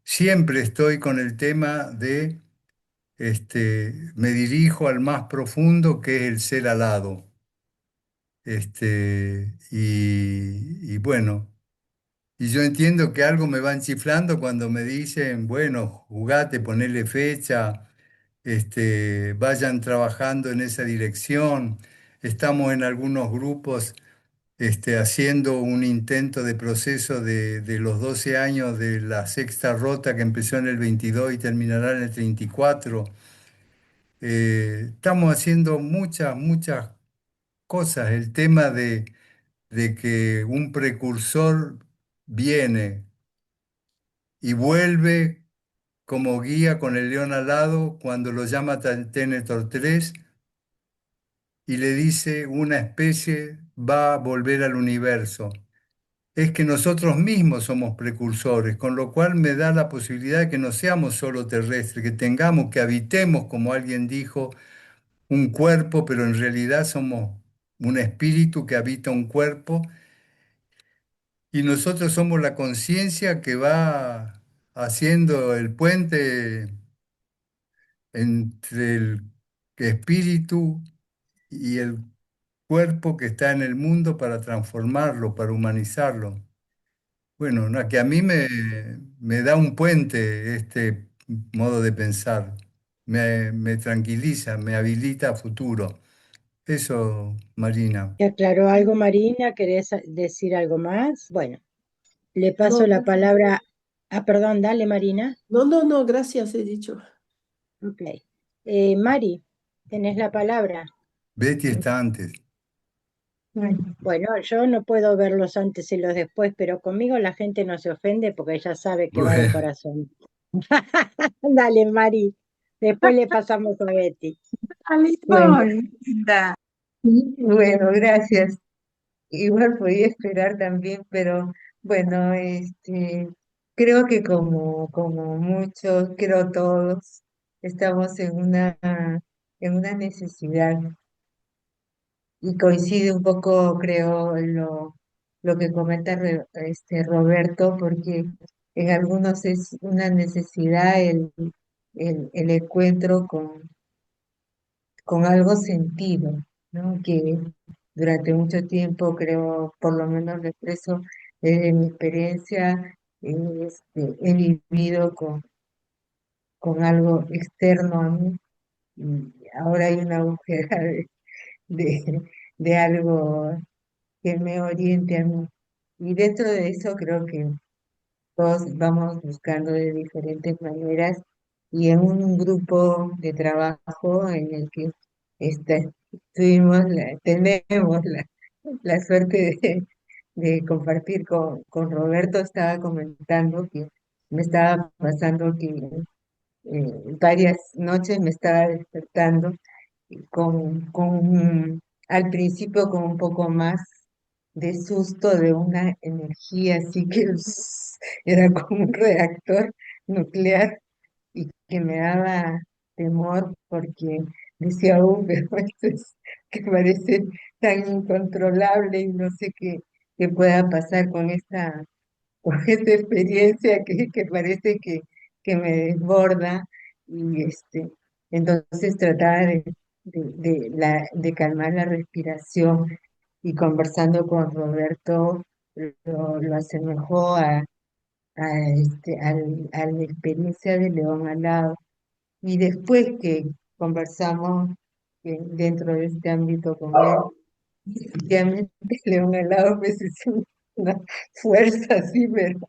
siempre estoy con el tema de, me dirijo al más profundo que es el ser alado. Y bueno, y yo entiendo que algo me van chiflando cuando me dicen, bueno, jugate, ponele fecha, vayan trabajando en esa dirección. Estamos en algunos grupos haciendo un intento de proceso de los 12 años de la sexta rota que empezó en el 22 y terminará en el 34. Estamos haciendo muchas, muchas cosas. El tema de que un precursor viene y vuelve como guía con el león alado cuando lo llama Ténetor 3 y le dice una especie va a volver al universo. Es que nosotros mismos somos precursores, con lo cual me da la posibilidad de que no seamos solo terrestres, que tengamos, que habitemos, como alguien dijo, un cuerpo, pero en realidad somos un espíritu que habita un cuerpo y nosotros somos la conciencia que va haciendo el puente entre el espíritu y el cuerpo que está en el mundo para transformarlo, para humanizarlo. Bueno, no, que a mí me da un puente este modo de pensar, me tranquiliza, me habilita a futuro. Eso, Marina. ¿Te aclaró algo, Marina? ¿Querés decir algo más? Bueno, le paso No, la gracias. palabra. Ah, perdón, dale, Marina. No, no, no, gracias, he dicho. Ok. Mari, tenés la palabra. Betty está antes. Bueno, yo no puedo ver los antes y los después, pero conmigo la gente no se ofende porque ella sabe que va de Bueno, corazón. Dale, Mari. Después le pasamos a Betty. Bueno, Linda. Bueno, gracias. Igual podía esperar también, pero bueno, creo que como muchos, creo todos, estamos en una necesidad y coincide un poco, creo, lo que comenta Roberto, porque en algunos es una necesidad el encuentro con algo sentido, ¿no? Que durante mucho tiempo creo, por lo menos lo expreso desde mi experiencia, he vivido con algo externo a mí y ahora hay una búsqueda de, de algo que me oriente a mí. Y dentro de eso creo que todos vamos buscando de diferentes maneras y en un grupo de trabajo en el que tenemos la suerte de compartir con Roberto, estaba comentando que me estaba pasando que varias noches me estaba despertando al principio con un poco más de susto de una energía así que era como un reactor nuclear y que me daba temor porque decía, pero esto es que parece tan incontrolable y no sé qué pueda pasar con esta experiencia que parece que me desborda y entonces trataba de calmar la respiración y conversando con Roberto lo asemejó a la experiencia de León Alado. Y después que conversamos dentro de este ámbito con él, efectivamente León Alado pues es una fuerza así, pero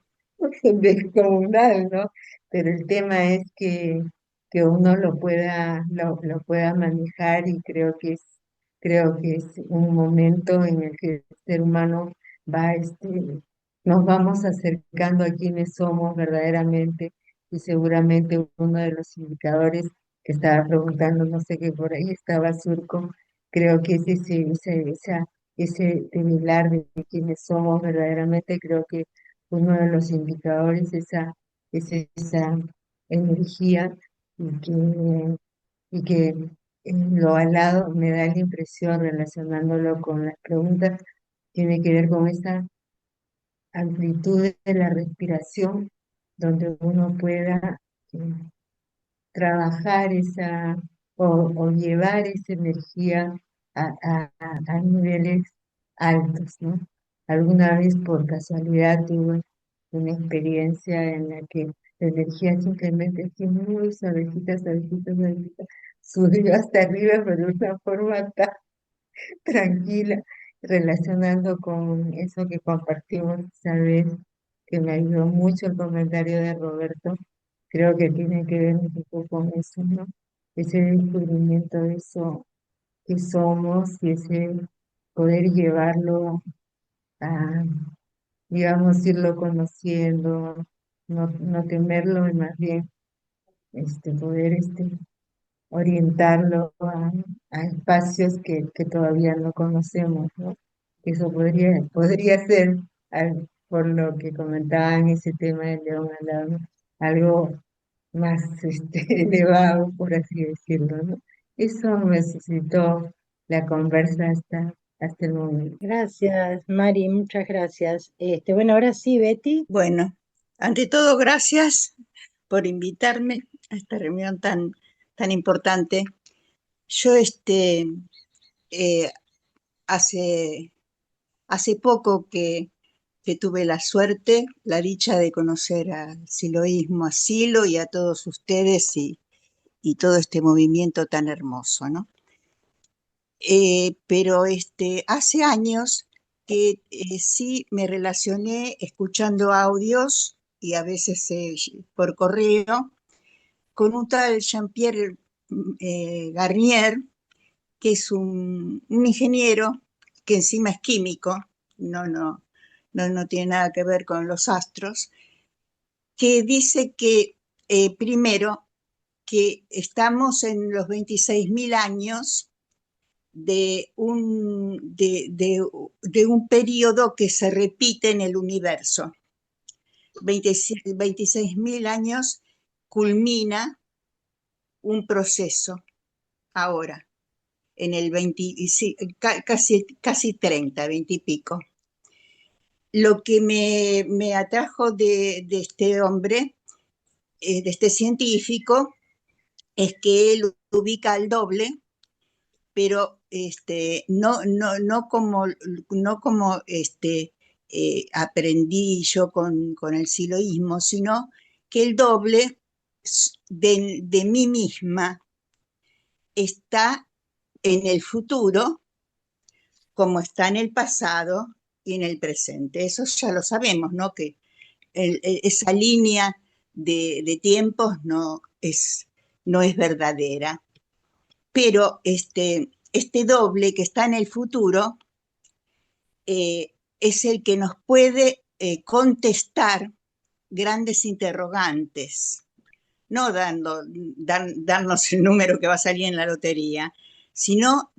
descomunal, ¿no? Pero el tema es que uno lo pueda manejar y creo que es un momento en el que el ser humano va, nos vamos acercando a quienes somos verdaderamente y seguramente uno de los indicadores que estaba preguntando, no sé qué por ahí estaba Surco, creo que es ese develar de quienes somos verdaderamente, creo que uno de los indicadores es esa energía y que lo alado me da la impresión, relacionándolo con las preguntas, tiene que ver con esa amplitud de la respiración, donde uno pueda eh, trabajar o llevar esa energía a niveles altos, ¿no? Alguna vez por casualidad tuve una experiencia en la que la energía simplemente así muy suavecita, suavecita, suavecita, subió hasta arriba, pero de una forma tan tranquila relacionando con eso que compartimos esa vez, que me ayudó mucho el comentario de Roberto, creo que tiene que ver un poco con eso, ¿no? Ese descubrimiento de eso que somos y ese poder llevarlo a, digamos, irlo conociendo, no temerlo y más bien poder orientarlo a espacios que todavía no conocemos, ¿no? Eso podría ser, por lo que comentaban ese tema de León Alado, algo más elevado, por así decirlo, ¿no? Eso me suscitó la conversa hasta el momento. Gracias, Mari, muchas gracias. Bueno, ahora sí, Betty. Bueno, ante todo, gracias por invitarme a esta reunión tan importante. Yo eh, hace poco que tuve la suerte, la dicha de conocer al siloísmo, a Silo y a todos ustedes y todo este movimiento tan hermoso, ¿no? Pero hace años que sí me relacioné escuchando audios y a veces por correo con un tal Jean-Pierre Garnier, que es un ingeniero que encima es químico, no tiene nada que ver con los astros, que dice que primero que estamos en los 26.000 años de un periodo que se repite en el universo. 26.000 años culmina un proceso ahora, en el 20, casi 30, 20 y pico. Lo que me atrajo de este hombre, de este científico, es que él ubica al doble, pero no como aprendí yo con el siloísmo, sino que el doble de mí misma está en el futuro como está en el pasado y en el presente. Eso ya lo sabemos, ¿no? Que esa línea de tiempos no es verdadera. Pero este doble que está en el futuro es el que nos puede contestar grandes interrogantes, no darnos el número que va a salir en la lotería, sino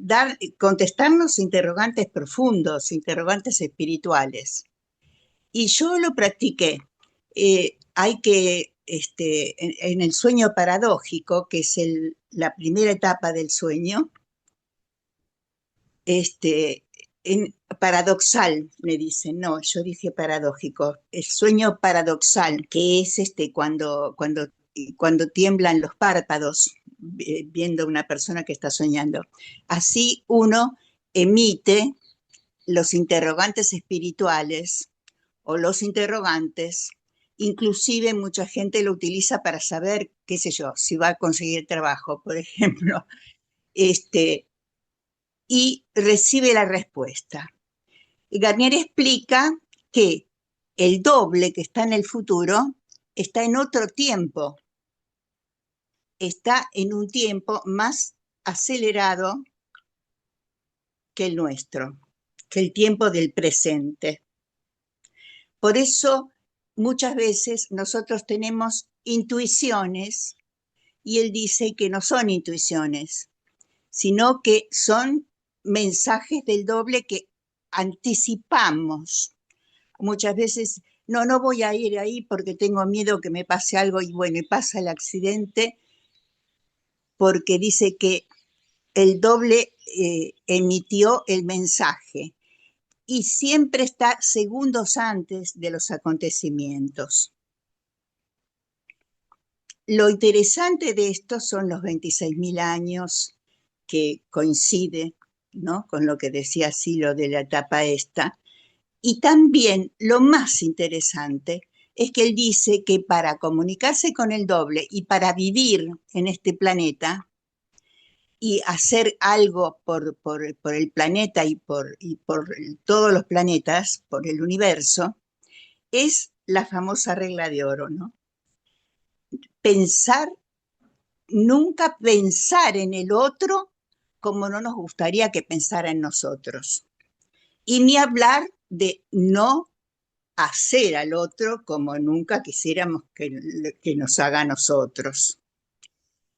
contestarnos interrogantes profundos, interrogantes espirituales. Y yo lo practiqué. Hay que, en el sueño paradójico, que es la primera etapa del sueño, paradoxal, me dicen, no, yo dije paradójico, el sueño paradoxal, que es cuando tiemblan los párpados viendo a una persona que está soñando. Así uno emite los interrogantes espirituales o los interrogantes, inclusive mucha gente lo utiliza para saber, qué sé yo, si va a conseguir trabajo, por ejemplo, y recibe la respuesta. Garnier explica que el doble que está en el futuro está en otro tiempo, está en un tiempo más acelerado que el nuestro, que el tiempo del presente. Por eso muchas veces nosotros tenemos intuiciones y él dice que no son intuiciones, sino que son mensajes del doble que anticipamos. Muchas veces, no voy a ir ahí porque tengo miedo que me pase algo y bueno, y pasa el accidente porque dice que el doble emitió el mensaje y siempre está segundos antes de los acontecimientos. Lo interesante de esto son los 26.000 años que coincide, ¿no?, con lo que decía Silo de la etapa esta. Y también lo más interesante es que él dice que para comunicarse con el doble y para vivir en este planeta, y hacer algo por el planeta y por todos los planetas, por el universo, es la famosa regla de oro, ¿no? Nunca pensar en el otro como no nos gustaría que pensara en nosotros. Y ni hablar de no hacer al otro como nunca quisiéramos que nos haga a nosotros.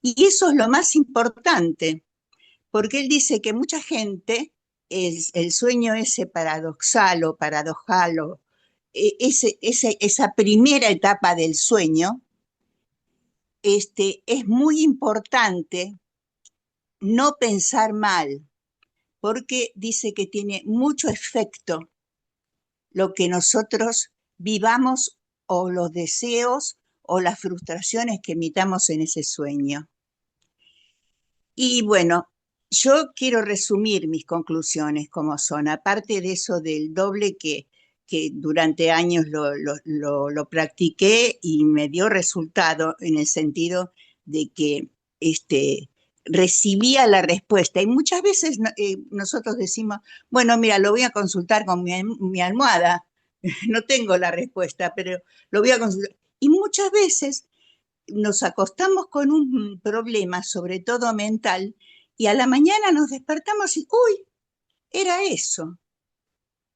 Y eso es lo más importante, porque él dice que mucha gente, el sueño ese paradoxal o paradojal, esa primera etapa del sueño, es muy importante no pensar mal, porque dice que tiene mucho efecto lo que nosotros vivamos o los deseos o las frustraciones que emitamos en ese sueño. Y bueno, yo quiero resumir mis conclusiones como son, aparte de eso del doble que durante años lo practiqué y me dio resultado en el sentido de que recibía la respuesta. Y muchas veces nosotros decimos, bueno, mira, lo voy a consultar con mi almohada, no tengo la respuesta, pero lo voy a consultar. Y muchas veces nos acostamos con un problema, sobre todo mental, y a la mañana nos despertamos y, uy, era eso.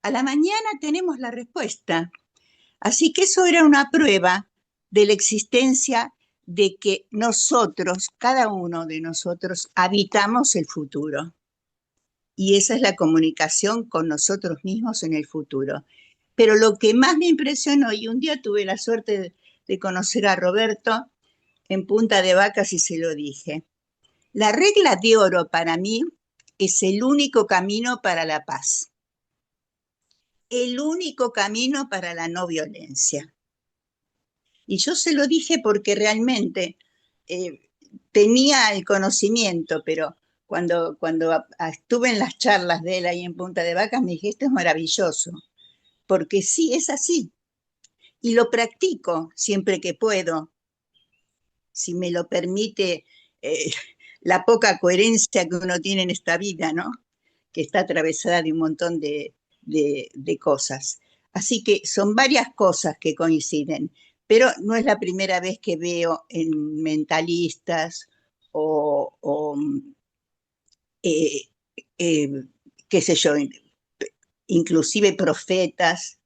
A la mañana tenemos la respuesta. Así que eso era una prueba de la existencia de que nosotros, cada uno de nosotros, habitamos el futuro. Y esa es la comunicación con nosotros mismos en el futuro. Pero lo que más me impresionó, y un día tuve la suerte de conocer a Roberto en Punta de Vacas y se lo dije, la regla de oro para mí es el único camino para la paz, el único camino para la no violencia. Y yo se lo dije porque realmente tenía el conocimiento, pero cuando estuve en las charlas de él ahí en Punta de Vacas, me dije, esto es maravilloso, porque sí, es así. Y lo practico siempre que puedo, si me lo permite la poca coherencia que uno tiene en esta vida, ¿no? Que está atravesada de un montón de cosas. Así que son varias cosas que coinciden, pero no es la primera vez que veo en mentalistas o qué sé yo, inclusive profetas,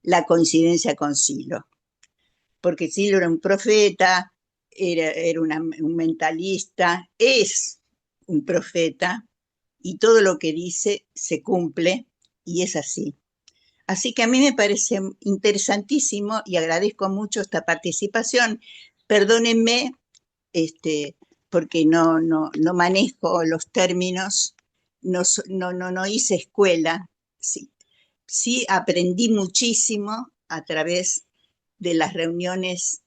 la coincidencia con Silo. Porque Silo era un profeta, era un mentalista, es un profeta, y todo lo que dice se cumple, y es así. Así que a mí me parece interesantísimo y agradezco mucho esta participación. Perdónenme, porque no manejo los términos, no hice escuela. Sí aprendí muchísimo a través de las reuniones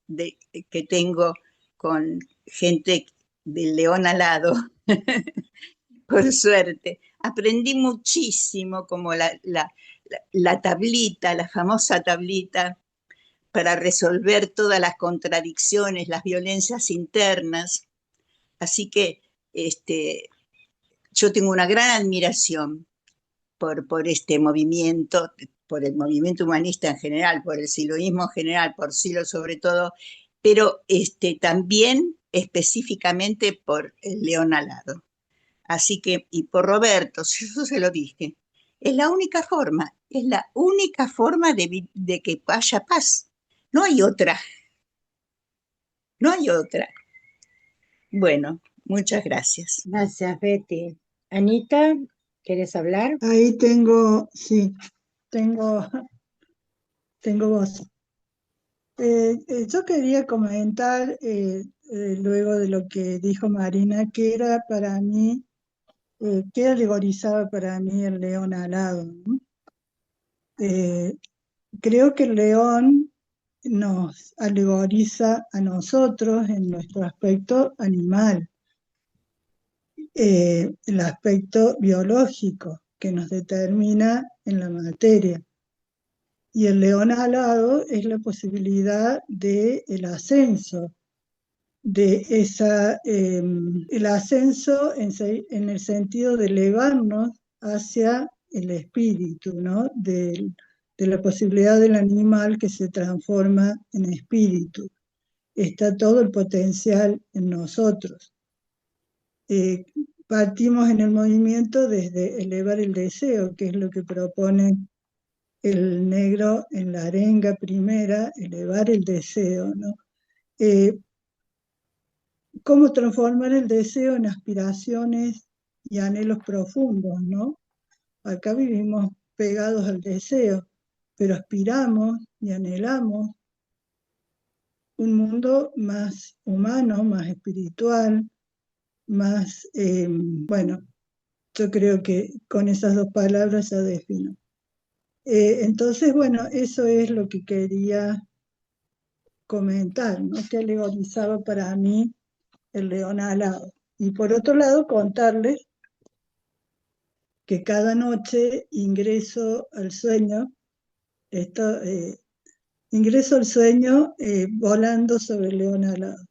que tengo con gente del León Alado, por suerte. Aprendí muchísimo, como la tablita, la famosa tablita, para resolver todas las contradicciones, las violencias internas. Así que yo tengo una gran admiración por este movimiento, por el movimiento humanista en general, por el siloísmo en general, por Silo sobre todo, pero también específicamente por el León Alado. Así que, y por Roberto, yo se lo dije, es la única forma de que haya paz. No hay otra, no hay otra. Bueno, muchas gracias. Gracias, Betty. Anita, ¿quieres hablar? Ahí tengo, sí, tengo voz. Yo quería comentar, luego de lo que dijo Marina, que era para mí, que alegorizaba para mí el león alado, ¿no? Creo que el león nos alegoriza a nosotros en nuestro aspecto animal, el aspecto biológico que nos determina en la materia. Y el león alado es la posibilidad del ascenso el ascenso en el sentido de elevarnos hacia el espíritu, ¿no? De la posibilidad del animal que se transforma en espíritu. Está todo el potencial en nosotros. Eh, Partimos en el movimiento desde elevar el deseo, que es lo que propone el negro en la arenga primera, elevar el deseo, ¿no? Cómo transformar el deseo en aspiraciones y anhelos profundos, ¿no? Acá vivimos pegados al deseo, pero aspiramos y anhelamos un mundo más humano, más espiritual, más, bueno, yo creo que con esas dos palabras ya defino. Entonces, bueno, eso es lo que quería comentar, ¿no? Que alegorizaba para mí el león alado. Y por otro lado, contarles que cada noche ingreso al sueño, esto, ingreso al sueño volando sobre el león alado,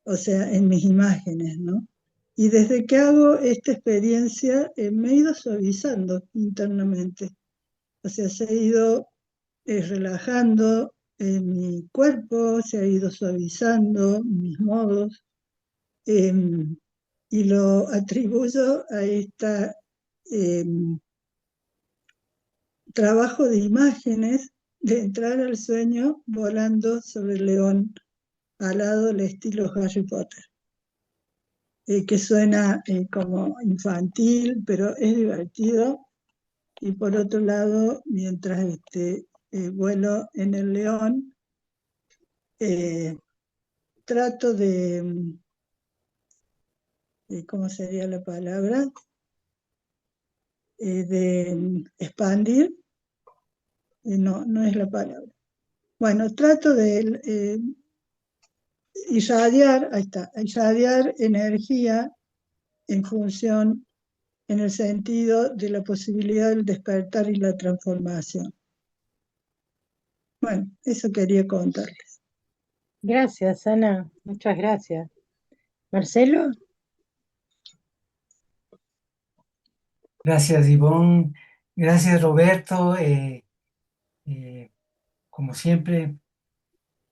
o sea, en mis imágenes, ¿no? Y desde que hago esta experiencia me he ido suavizando internamente, o sea, se ha ido relajando mi cuerpo, se ha ido suavizando mis modos, y lo atribuyo a esta trabajo de imágenes de entrar al sueño volando sobre el león alado al estilo Harry Potter, que suena como infantil, pero es divertido. Y por otro lado, mientras vuelo en el león, eh, trato ¿cómo sería la palabra? De expandir, no, no es la palabra. Bueno, trato de irradiar, ahí está, irradiar energía en función, en el sentido de la posibilidad del despertar y la transformación. Bueno, eso quería contarles. Gracias, Ana, muchas gracias. Marcelo, Gracias, Ivonne. Gracias, Roberto. Como siempre,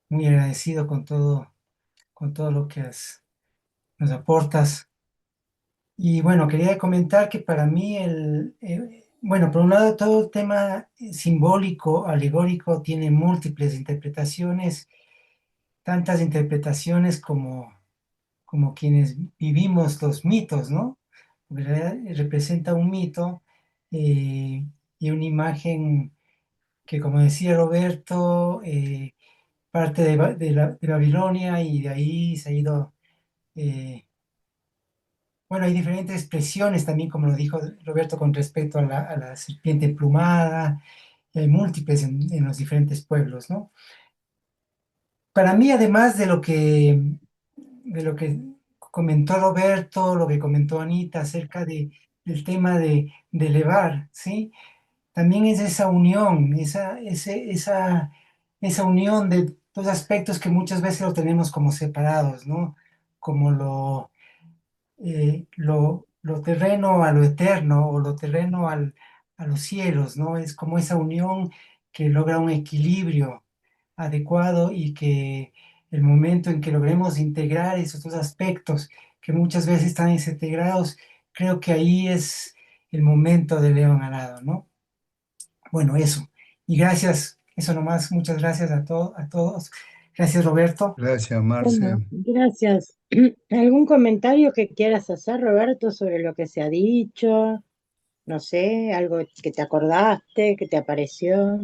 muy agradecido con todo lo que nos aportas. Y bueno, quería comentar que para mí bueno, por un lado, todo el tema simbólico, alegórico, tiene múltiples interpretaciones, tantas interpretaciones como quienes vivimos los mitos, ¿no? En realidad representa un mito y una imagen que, como decía Roberto, parte de Babilonia y de ahí se ha ido, bueno, hay diferentes expresiones también, como lo dijo Roberto, con respecto a la serpiente emplumada, y hay múltiples en los diferentes pueblos, ¿no? Para mí, además de lo que comentó Roberto, lo que comentó Anita acerca del tema de elevar, ¿sí? También es esa unión, esa unión de dos aspectos que muchas veces lo tenemos como separados, ¿no? Como lo terreno a lo eterno o lo terreno a los cielos, ¿no? Es como esa unión que logra un equilibrio adecuado y que el momento en que logremos integrar esos dos aspectos que muchas veces están desintegrados, creo que ahí es el momento de León Alado, ¿no? Bueno, eso. Y gracias, eso nomás, muchas gracias a todos. Gracias, Roberto. Gracias, bueno, Marce. gracias. ¿Algún comentario que quieras hacer, Roberto, sobre lo que se ha dicho? No sé, algo que te acordaste, que te apareció.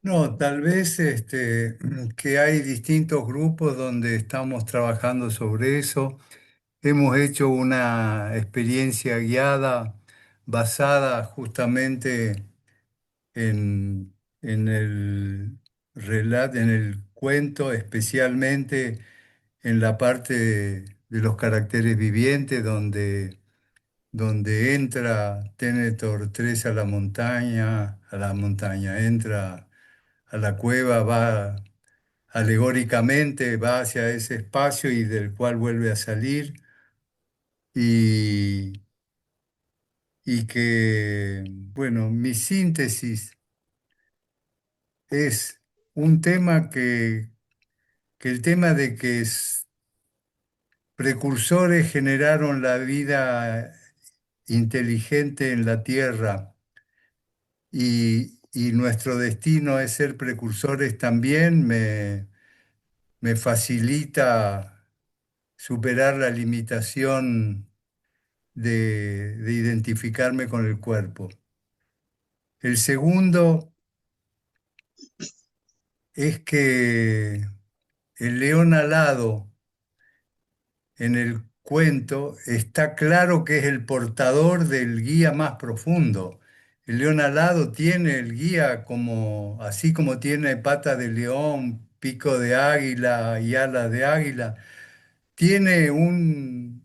No, tal vez que hay distintos grupos donde estamos trabajando sobre eso. Hemos hecho una experiencia guiada basada justamente en, en el relato, en el cuento, especialmente en la parte de los caracteres vivientes, donde entra Ténetor 3 a la montaña, entra a la cueva, va alegóricamente va hacia ese espacio y del cual vuelve a salir, y, y que, bueno, mi síntesis es un tema que el tema de que precursores generaron la vida inteligente en la Tierra y nuestro destino es ser precursores también, me facilita superar la limitación de identificarme con el cuerpo. El segundo es que el león alado en el cuento está claro que es el portador del guía más profundo. El león alado tiene el guía como, así como tiene pata de león, pico de águila y alas de águila, tiene un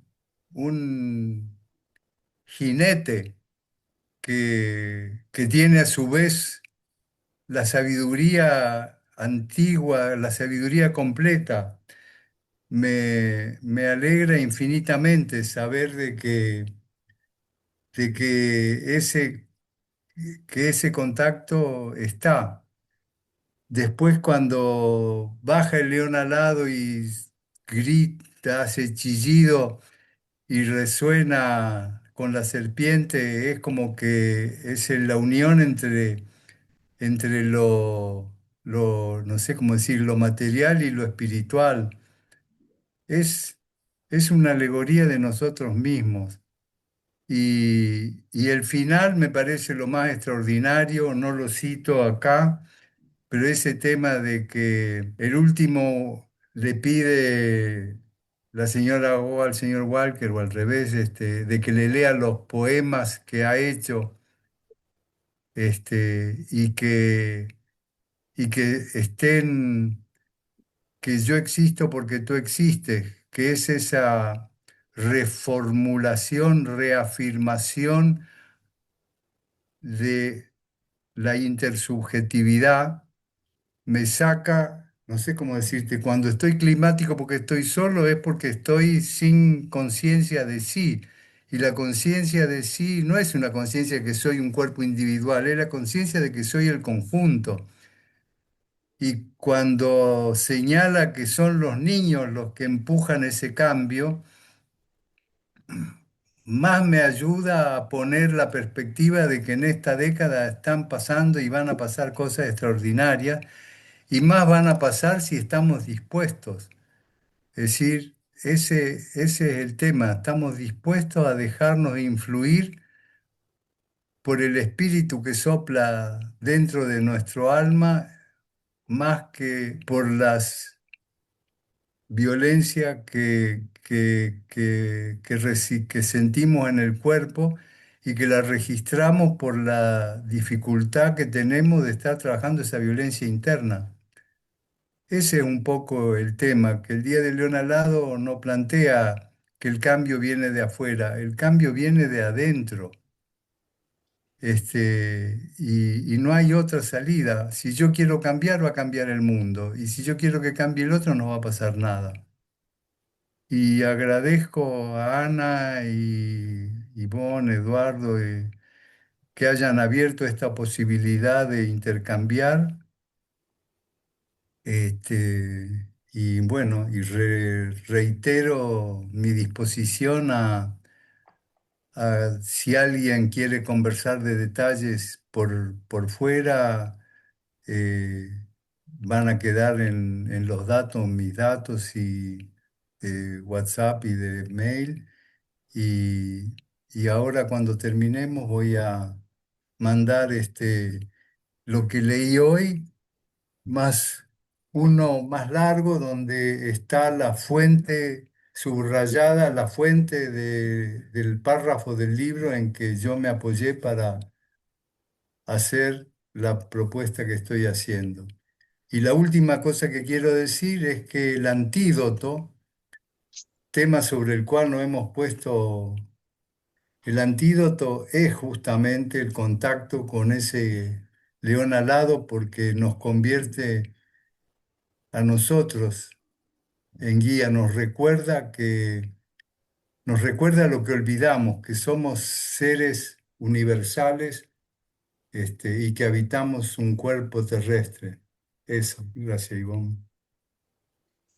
jinete que tiene a su vez la sabiduría antigua, la sabiduría completa. Me alegra infinitamente saber de que ese contacto está. Después cuando baja el león alado y grita, hace chillido y resuena con la serpiente, es como que es la unión entre no sé cómo decir, lo material y lo espiritual. Es, es una alegoría de nosotros mismos. Y el final me parece lo más extraordinario, no lo cito acá, pero ese tema de que el último le pide la señora O al señor Walker, o al revés, de que le lea los poemas que ha hecho, y que estén, que yo existo porque tú existes, que es esa reformulación, reafirmación de la intersubjetividad, me saca, no sé cómo decirte, cuando estoy climático porque estoy solo es porque estoy sin conciencia de sí. Y la conciencia de sí no es una conciencia que soy un cuerpo individual, es la conciencia de que soy el conjunto. Y cuando señala que son los niños los que empujan ese cambio, más me ayuda a poner la perspectiva de que en esta década están pasando y van a pasar cosas extraordinarias, y más van a pasar si estamos dispuestos. Es decir, ese es el tema, estamos dispuestos a dejarnos influir por el espíritu que sopla dentro de nuestro alma, más que por las violencia que sentimos en el cuerpo y que la registramos por la dificultad que tenemos de estar trabajando esa violencia interna. Ese es un poco el tema, que el Día del León Alado no plantea que el cambio viene de afuera, el cambio viene de adentro. Y no hay otra salida. Si yo quiero cambiar, va a cambiar el mundo. Y si yo quiero que cambie el otro, no va a pasar nada. Y agradezco a Ana y Ivonne, Eduardo, que hayan abierto esta posibilidad de intercambiar. Y bueno, reitero mi disposición si alguien quiere conversar de detalles por fuera, eh, van a quedar en los datos, mis datos y WhatsApp y de mail. Y, y ahora cuando terminemos voy a mandar lo que leí hoy, más uno más largo donde está la fuente subrayada, la fuente del párrafo del libro en que yo me apoyé para hacer la propuesta que estoy haciendo. Y la última cosa que quiero decir es que el antídoto, tema sobre el cual no hemos puesto. El antídoto es justamente el contacto con ese león alado, porque nos convierte a nosotros en guía, nos recuerda lo que olvidamos, que somos seres universales, y que habitamos un cuerpo terrestre. Eso, gracias, Ivonne.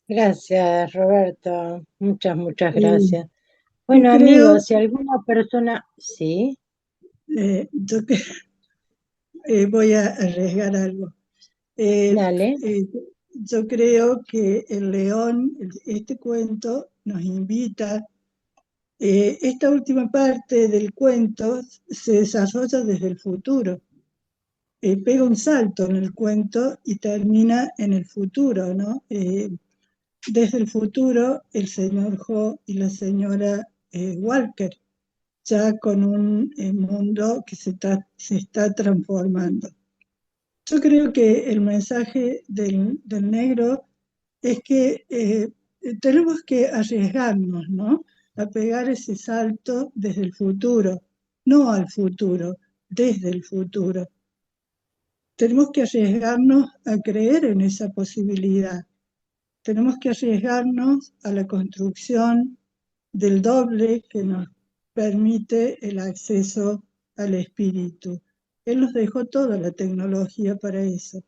Gracias, Roberto. Muchas Eh, gracias. yo Bueno, creo, amigos, si alguna persona, sí, yo voy a arriesgar algo. dale. Yo creo que el león, este cuento, nos invita. Esta última parte del cuento se desarrolla desde el futuro. Pega un salto en el cuento y termina en el futuro, ¿no? Desde el futuro, el señor Ho y la señora Walker, ya con un mundo que se está transformando. Yo creo que el mensaje del negro es que tenemos que arriesgarnos, ¿no? A pegar ese salto desde el futuro, no al futuro, desde el futuro. Tenemos que arriesgarnos a creer en esa posibilidad. Tenemos que arriesgarnos a la construcción del doble que nos permite el acceso al espíritu. Él nos dejó toda la tecnología para eso,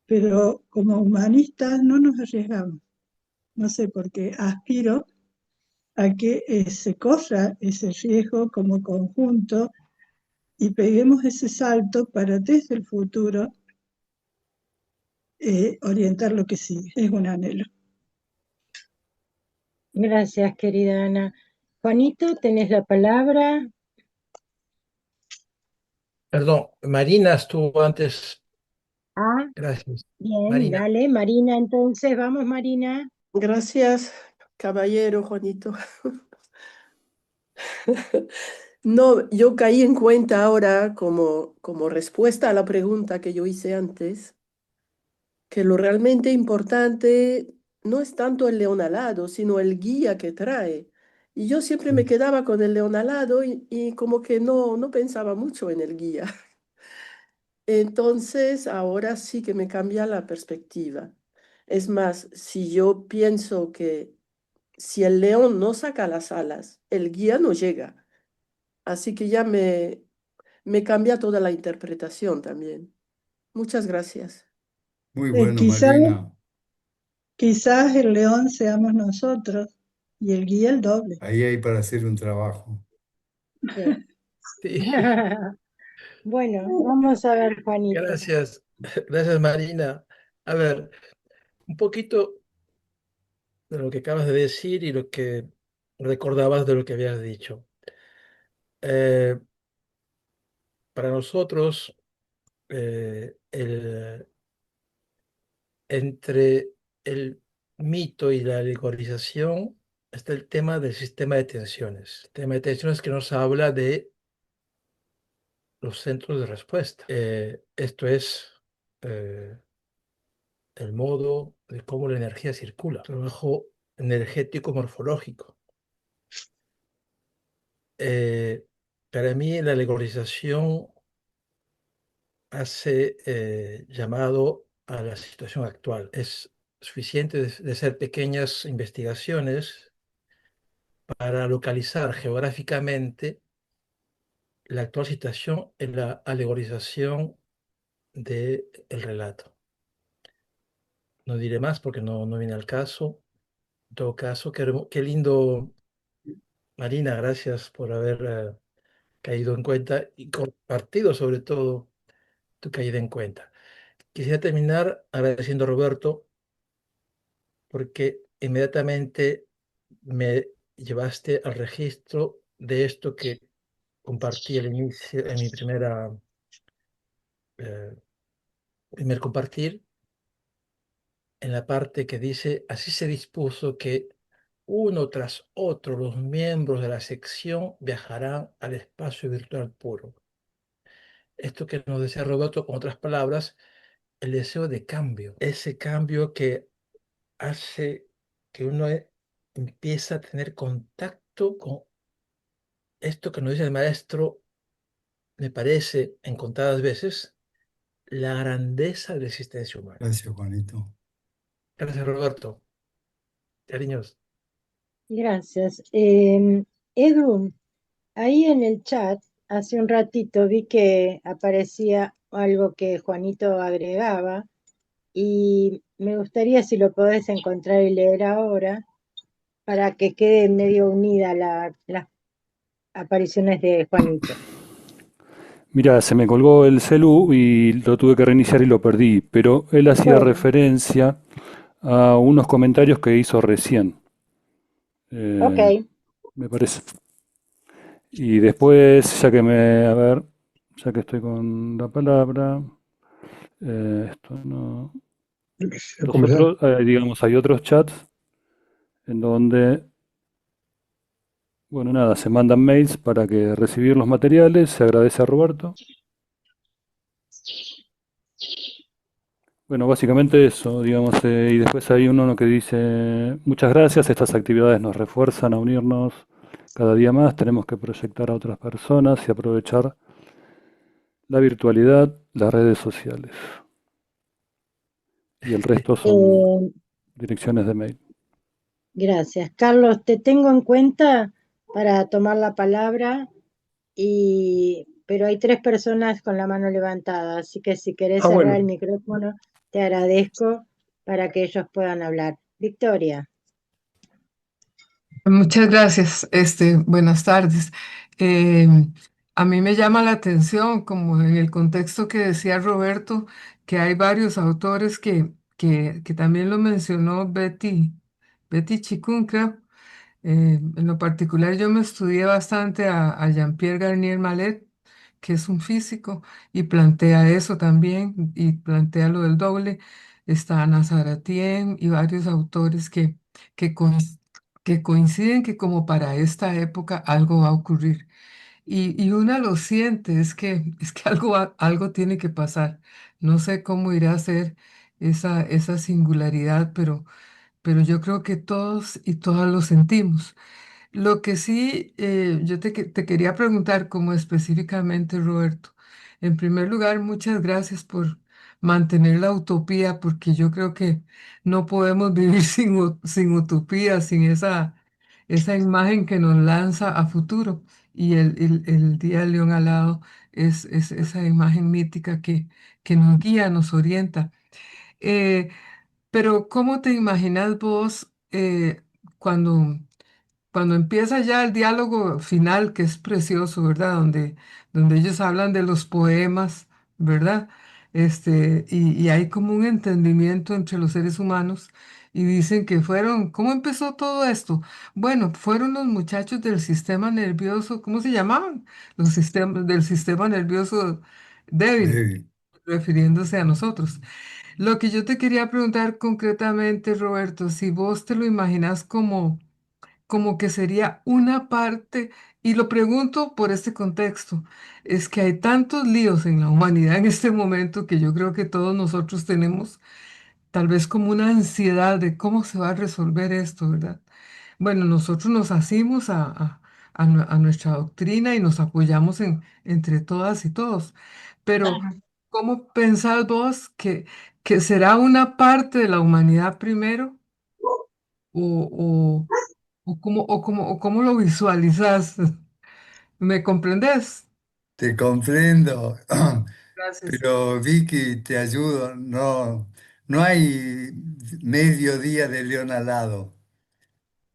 pero como humanistas no nos arriesgamos. No sé por qué aspiro a que se corra ese riesgo como conjunto y peguemos ese salto para desde el futuro orientar lo que sigue. Es un anhelo. Gracias, querida Ana. Juanito, tenés la palabra. Perdón, Marina estuvo antes. Ah, Gracias. bien, Marina. dale, Marina, entonces, vamos, Marina. Gracias, caballero Juanito. No, yo caí en cuenta ahora como respuesta a la pregunta que yo hice antes, que lo realmente importante no es tanto el león alado, sino el guía que trae. Y yo siempre me quedaba con el león alado y como que no pensaba mucho en el guía. Entonces, ahora sí que me cambia la perspectiva. Es más, si yo pienso que si el león no saca las alas, el guía no llega. Así que ya me cambia toda la interpretación también. Muchas gracias. Muy bueno, Quizás, Marina. quizás el león seamos nosotros y el guía el doble. Ahí hay para hacer un trabajo. Sí. Sí. Bueno, vamos a ver, Juanito. Gracias. Gracias, Marina. A ver, un poquito de lo que acabas de decir y lo que recordabas de lo que habías dicho. Para nosotros, entre el mito y la alegorización está el tema del sistema de tensiones. El tema de tensiones que nos habla de los centros de respuesta. Esto es el modo de cómo la energía circula, trabajo energético morfológico. Para mí la alegorización hace llamado a la situación actual. Es suficiente de hacer pequeñas investigaciones para localizar geográficamente la actual situación en la alegorización del relato. No diré más porque no viene al caso. En todo caso, qué lindo, Marina, gracias por haber caído en cuenta y compartido sobre todo tu caída en cuenta. Quisiera terminar agradeciendo a Roberto porque inmediatamente me llevaste al registro de esto que compartí al inicio, en mi primer compartir, en la parte que dice, así se dispuso que uno tras otro los miembros de la sección viajarán al espacio virtual puro. Esto que nos decía Roberto, con otras palabras, el deseo de cambio, ese cambio que hace que uno empieza a tener contacto con esto que nos dice el maestro, me parece, en contadas veces, la grandeza de la existencia humana. Gracias, Juanito. Gracias, Roberto. Cariños. Gracias. Edu, ahí en el chat, hace un ratito vi que aparecía algo que Juanito agregaba y me gustaría si lo podés encontrar y leer ahora para que quede medio unida las apariciones de Juanito. Mira, se me colgó el celu y lo tuve que reiniciar y lo perdí, pero él hacía Bueno, referencia a unos comentarios que hizo recién, ok. me parece. Y después, a ver, ya que estoy con la palabra, esto no. Quisiera Los conversar. otros, digamos, hay otros chats en donde, bueno, nada, se mandan mails para que recibir los materiales, se agradece a Roberto. Bueno, básicamente eso, digamos, y después hay uno que dice, muchas gracias, estas actividades nos refuerzan a unirnos cada día más, tenemos que proyectar a otras personas y aprovechar la virtualidad, las redes sociales. Y el resto son Eh, direcciones de mail. gracias. Carlos, te tengo en cuenta para tomar la palabra pero hay 3 personas con la mano levantada, así que si querés Ah, cerrar el bueno. micrófono, te agradezco para que ellos puedan hablar. Victoria. Muchas gracias. Buenas tardes. Eh, a mí me llama la atención, como en el contexto que decía Roberto, que hay varios autores que también lo mencionó Betty Chikun, creo. En lo particular, yo me estudié bastante a Jean-Pierre Garnier Mallet, que es un físico, y plantea eso también, y plantea lo del doble. Está Ana Saratien y varios autores que, coinc- que coinciden que como para esta época algo va a ocurrir. Y una lo siente, es que algo tiene que pasar. No sé cómo irá a ser esa singularidad, pero yo creo que todos y todas lo sentimos. Lo que sí, yo te quería preguntar como específicamente, Roberto. En primer lugar, muchas gracias por mantener la utopía, porque yo creo que no podemos vivir sin utopía, sin esa imagen que nos lanza a futuro. Y el Día del León Alado es esa imagen mítica que nos guía, nos orienta. Eh, pero ¿cómo te imaginas vos cuando empieza ya el diálogo final, que es precioso, ¿verdad? Donde ellos hablan de los poemas, ¿verdad? Y hay como un entendimiento entre los seres humanos y dicen que ¿cómo empezó todo esto? Bueno, fueron los muchachos del sistema nervioso, ¿cómo se llamaban? Del sistema nervioso débil, David. refiriéndose a nosotros. Lo que yo te quería preguntar concretamente, Roberto, si vos te lo imaginas como que sería una parte, y lo pregunto por este contexto, es que hay tantos líos en la humanidad en este momento que yo creo que todos nosotros tenemos tal vez como una ansiedad de cómo se va a resolver esto, ¿verdad? Bueno, nosotros nos asimos a nuestra doctrina y nos apoyamos entre todas y todos, pero ¿cómo pensás vos que será una parte de la humanidad primero? ¿O, o cómo lo visualizas? ¿Me comprendes? Te comprendo, Gracias. pero Vicky, te ayudo. No, no hay medio día de león alado.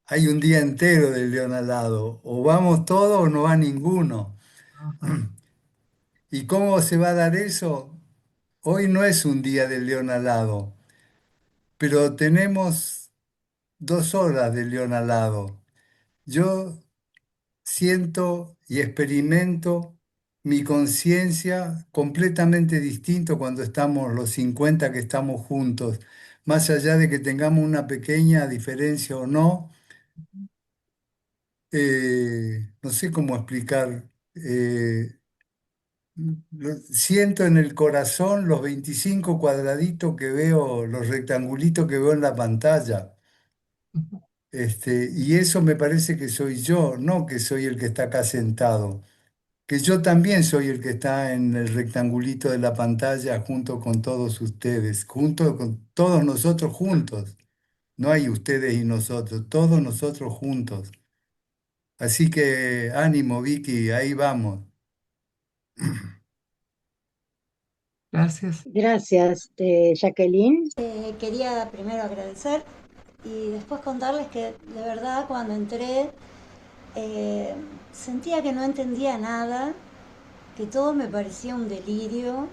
Hay un día entero de león alado. O vamos todos o no va ninguno. Ajá. ¿Y cómo se va a dar eso? Hoy no es un día de león alado, pero tenemos 2 horas de león alado. Yo siento y experimento mi conciencia completamente distinto cuando estamos los 50 que estamos juntos, más allá de que tengamos una pequeña diferencia o no, no sé cómo explicar. Siento en el corazón los 25 cuadraditos que veo, los rectangulitos que veo en la pantalla. Y eso me parece que soy yo, no que soy el que está acá sentado. que yo también soy el que está en el rectangulito de la pantalla junto con todos ustedes, junto con todos nosotros juntos. No hay ustedes y nosotros, todos nosotros juntos. Así que ánimo, Vicky, ahí vamos. Gracias. Gracias, Jacqueline. Quería primero agradecer y después contarles que de verdad cuando entré sentía que no entendía nada, que todo me parecía un delirio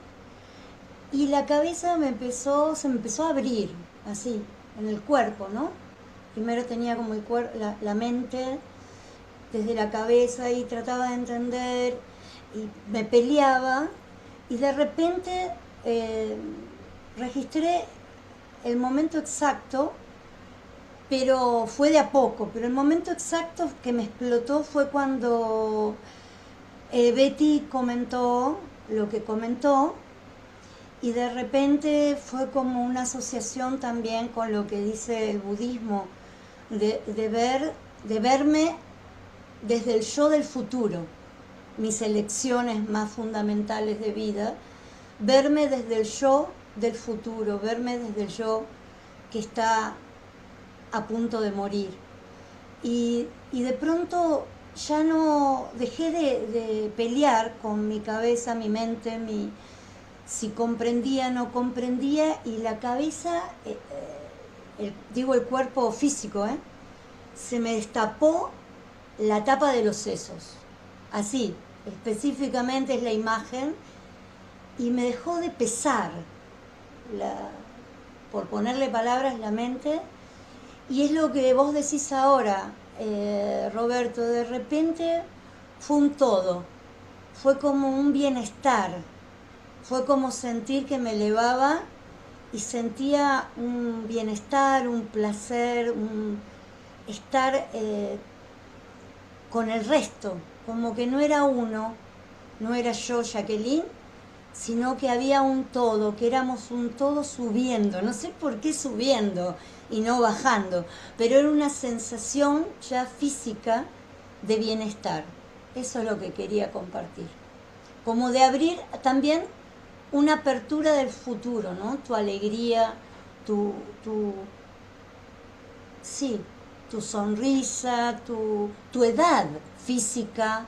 y la cabeza se me empezó a abrir, así, en el cuerpo, ¿no? Primero tenía como la mente desde la cabeza y trataba de entender y me peleaba y de repente eh, registré el momento exacto, pero fue de a poco, pero el momento exacto que me explotó fue cuando Betty comentó lo que comentó y de repente fue como una asociación también con lo que dice el budismo, de verme desde el yo del futuro, mis elecciones más fundamentales de vida, verme desde el yo del futuro, verme desde el yo que está a punto de morir. Y de pronto ya no dejé de pelear con mi cabeza, mi mente, si comprendía, no comprendía, y la cabeza, digo el cuerpo físico, se me destapó la tapa de los sesos. Así, específicamente es la imagen, y me dejó de pesar, por ponerle palabras, la mente. Y es lo que vos decís ahora, Roberto, de repente fue un todo, fue como un bienestar, fue como sentir que me elevaba y sentía un bienestar, un placer, un estar con el resto, como que no era uno, no era yo, Jacqueline, sino que había un todo, que éramos un todo subiendo, no sé por qué subiendo y no bajando, pero era una sensación ya física de bienestar. Eso es lo que quería compartir. Como de abrir también una apertura del futuro, ¿no? Tu alegría, sí, tu sonrisa, tu edad física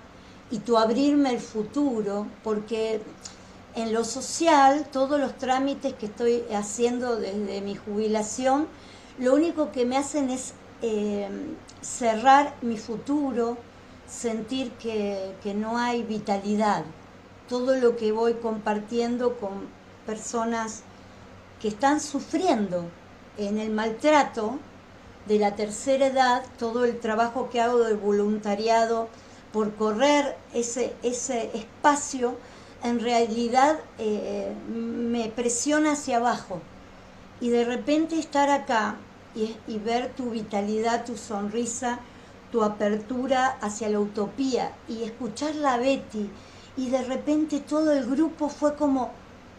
y tu abrirme el futuro, porque en lo social, todos los trámites que estoy haciendo desde mi jubilación, lo único que me hacen es cerrar mi futuro, sentir que no hay vitalidad. Todo lo que voy compartiendo con personas que están sufriendo en el maltrato de la tercera edad, todo el trabajo que hago de voluntariado por correr ese espacio, en realidad me presiona hacia abajo. Y de repente estar acá y ver tu vitalidad, tu sonrisa, tu apertura hacia la utopía y escucharla a Betty y de repente todo el grupo fue como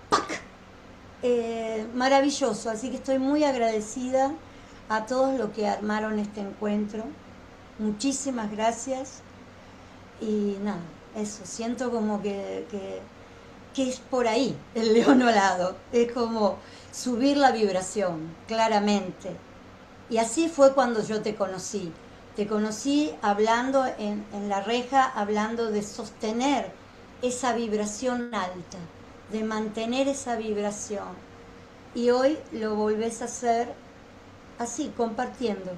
¡pac! Maravilloso, así que estoy muy agradecida a todos los que armaron este encuentro. Muchísimas gracias y nada, eso, siento como que es por ahí el león alado, es como subir la vibración, claramente. Y así fue cuando yo te conocí. Te conocí hablando en la reja, hablando de sostener esa vibración alta, de mantener esa vibración. Y hoy lo volvés a hacer así, compartiendo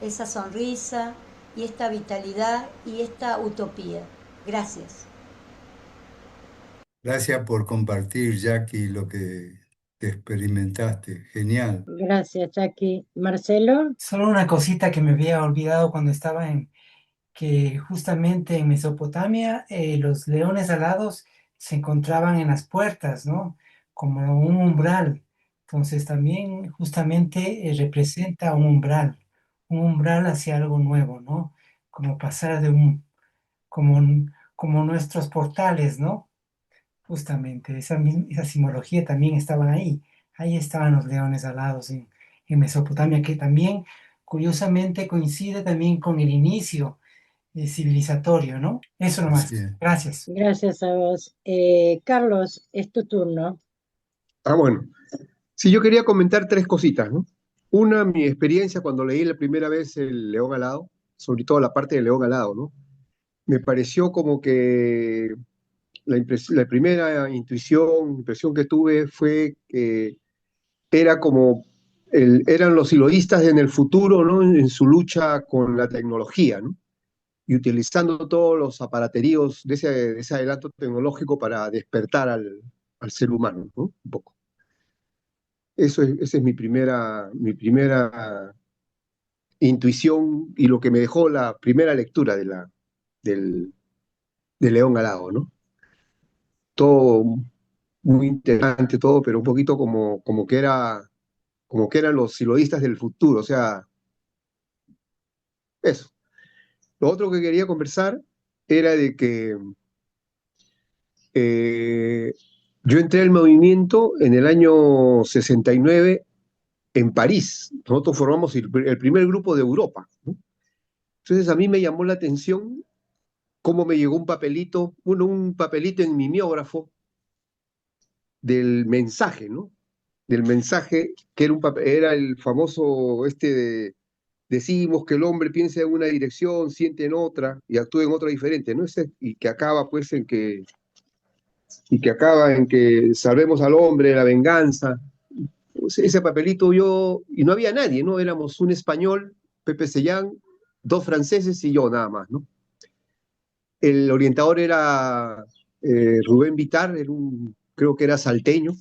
esa sonrisa y esta vitalidad y esta utopía. Gracias. Gracias por compartir, Jackie, lo que experimentaste. Genial. Gracias, Jackie. Marcelo. Solo una cosita que me había olvidado cuando estaba que justamente en Mesopotamia los leones alados se encontraban en las puertas, ¿no? Como un umbral. Entonces también justamente representa un umbral hacia algo nuevo, ¿no? Como pasar como nuestros portales, ¿no? Justamente, esa simbología también estaban ahí. Ahí estaban los leones alados en Mesopotamia, que también, curiosamente, coincide también con el inicio. civilizatorio, ¿no? Eso nomás. Así es. Gracias. Gracias a vos. Carlos, es tu turno. Bueno. Sí, yo quería comentar tres cositas, ¿no? Una, mi experiencia cuando leí la primera vez el León Alado, sobre todo la parte del León Alado, ¿no? Me pareció como que la primera impresión que tuve fue que era como eran los siloístas en el futuro, ¿no? En su lucha con la tecnología, ¿no? Y utilizando todos los aparateríos de ese adelanto tecnológico para despertar al ser humano, ¿no? Un poco. Esa es mi primera intuición y lo que me dejó la primera lectura de León Alado, ¿no? Todo muy interesante, todo, pero un poquito como que eran los siloístas del futuro, o sea, eso. Lo otro que quería conversar era de que eh, yo entré al movimiento en el año 69 en París. Nosotros formamos el primer grupo de Europa, ¿no? Entonces a mí me llamó la atención cómo me llegó un papelito, bueno, un papelito en mimeógrafo del mensaje, ¿no? Del mensaje que era el famoso decimos que el hombre piensa en una dirección, siente en otra y actúa en otra diferente, ¿no? Y que acaba pues en que salvemos al hombre de la venganza. Pues, ese papelito y no había nadie, ¿no? Éramos un español, Pepe Sellán, dos franceses y yo nada más, ¿no? El orientador era Rubén Vitar, creo que era salteño,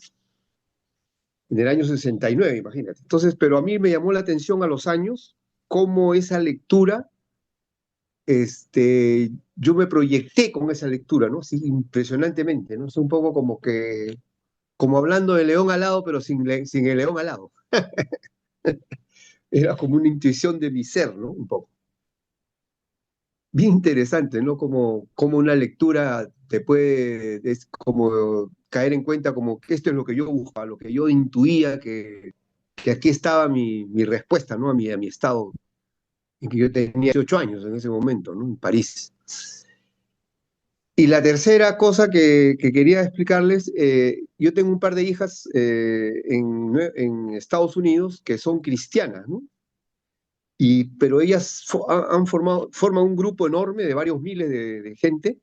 en el año 69, imagínate. Entonces, pero a mí me llamó la atención a los años cómo esa lectura, yo me proyecté con esa lectura, ¿no? Sí, impresionantemente, ¿no? Es un poco como hablando de León Alado, pero sin el León Alado. Era como una intuición de mi ser, ¿no? Un poco. Bien interesante, ¿no? Como una lectura te puede, es como caer en cuenta como que esto es lo que yo buscaba, lo que yo intuía, que aquí estaba mi respuesta, ¿no? A mi estado, en que yo tenía 18 años en ese momento, ¿no? En París. Y la tercera cosa que quería explicarles, yo tengo un par de hijas en Estados Unidos que son cristianas, ¿no? Pero ellas forman un grupo enorme de varios miles de gente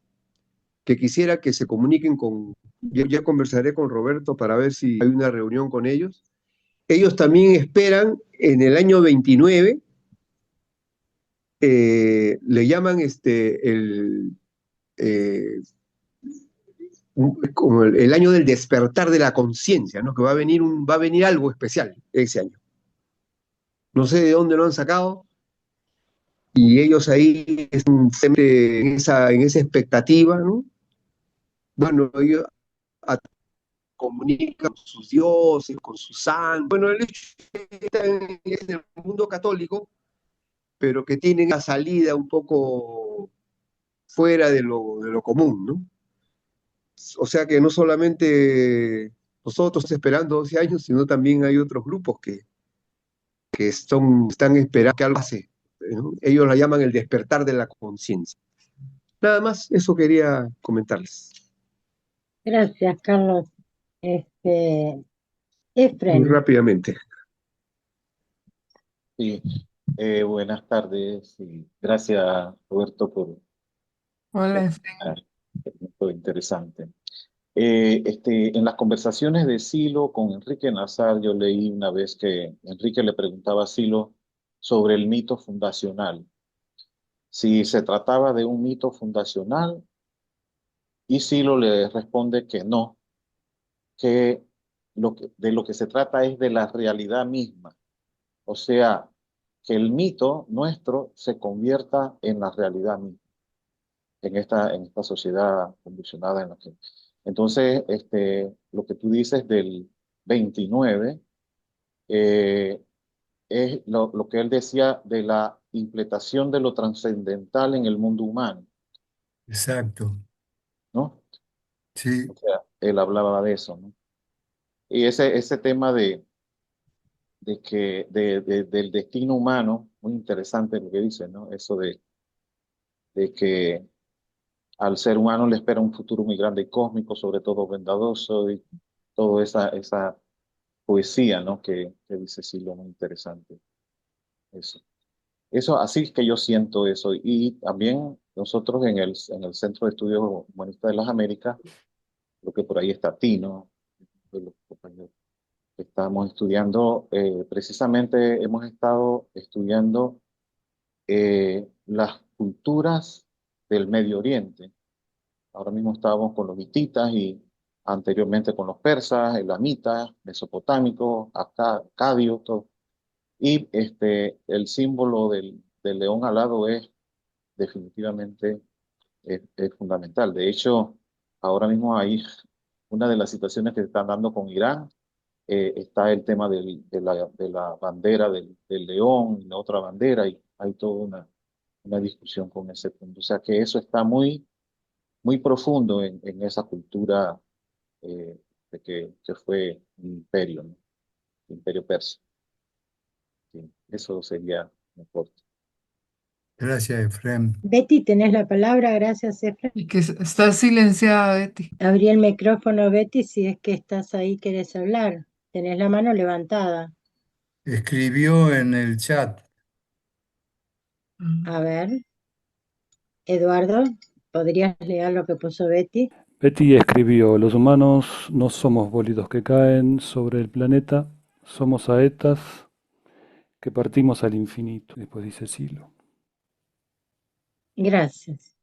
que quisiera que se comuniquen ya conversaré con Roberto para ver si hay una reunión con ellos. Ellos también esperan en el año 29, le llaman eh, como el año del despertar de la conciencia, ¿no? Que va a venir algo especial ese año. No sé de dónde lo han sacado, y ellos ahí están siempre en esa expectativa, ¿no? Bueno, ellos comunican con sus dioses, con sus santos. Bueno, el hecho es en el mundo católico, pero que tienen una salida un poco fuera de lo común, ¿no? O sea que no solamente nosotros esperando 12 años, sino también hay otros grupos que están esperando que algo pase, ¿no? Ellos la llaman el despertar de la conciencia. Nada más, eso quería comentarles. Gracias, Carlos. Muy Efren, rápidamente. Sí, buenas tardes y gracias Roberto por Hola, el punto interesante. En las conversaciones de Silo con Enrique Nazar, yo leí una vez que Enrique le preguntaba a Silo sobre el mito fundacional, si se trataba de un mito fundacional, y Silo le responde que no, que de lo que se trata es de la realidad misma. O sea, que el mito nuestro se convierta en la realidad misma, en esta sociedad convulsionada en la que... Entonces, lo que tú dices del 29 es lo que él decía de la implementación de lo trascendental en el mundo humano, Exacto. ¿no? Sí, O sea, él hablaba de eso, ¿no? Y ese tema del destino humano, muy interesante lo que dice, ¿no? Eso de que al ser humano le espera un futuro muy grande y cósmico, sobre todo bondadoso, y toda esa poesía, ¿no? que dice Silo, muy interesante. Eso, así es que yo siento eso. Y también nosotros en el Centro de Estudios Humanistas de las Américas, lo que por ahí está Tino, de los compañeros que estamos estudiando, precisamente hemos estado estudiando las culturas del Medio Oriente. Ahora mismo estábamos con los hititas y anteriormente con los persas, elamitas, mesopotámicos, acadios, todo. Y el símbolo del león alado es definitivamente es fundamental. De hecho, ahora mismo hay una de las situaciones que se están dando con Irán, está el tema de la bandera del león y la otra bandera, y hay toda una discusión con ese punto. O sea que eso está muy, muy profundo en esa cultura de que fue un imperio, ¿no? El imperio persa. Sí, eso sería mi aporte. Gracias, Efrem. Betty, tenés la palabra, gracias, Efra. Y que está silenciada, Betty. Abrí el micrófono, Betty, si es que estás ahí, querés hablar. Tenés la mano levantada. Escribió en el chat. A ver, Eduardo, ¿podrías leer lo que puso Betty? Betty escribió, los humanos no somos bólidos que caen sobre el planeta, somos saetas que partimos al infinito. Después dice Silo. Gracias.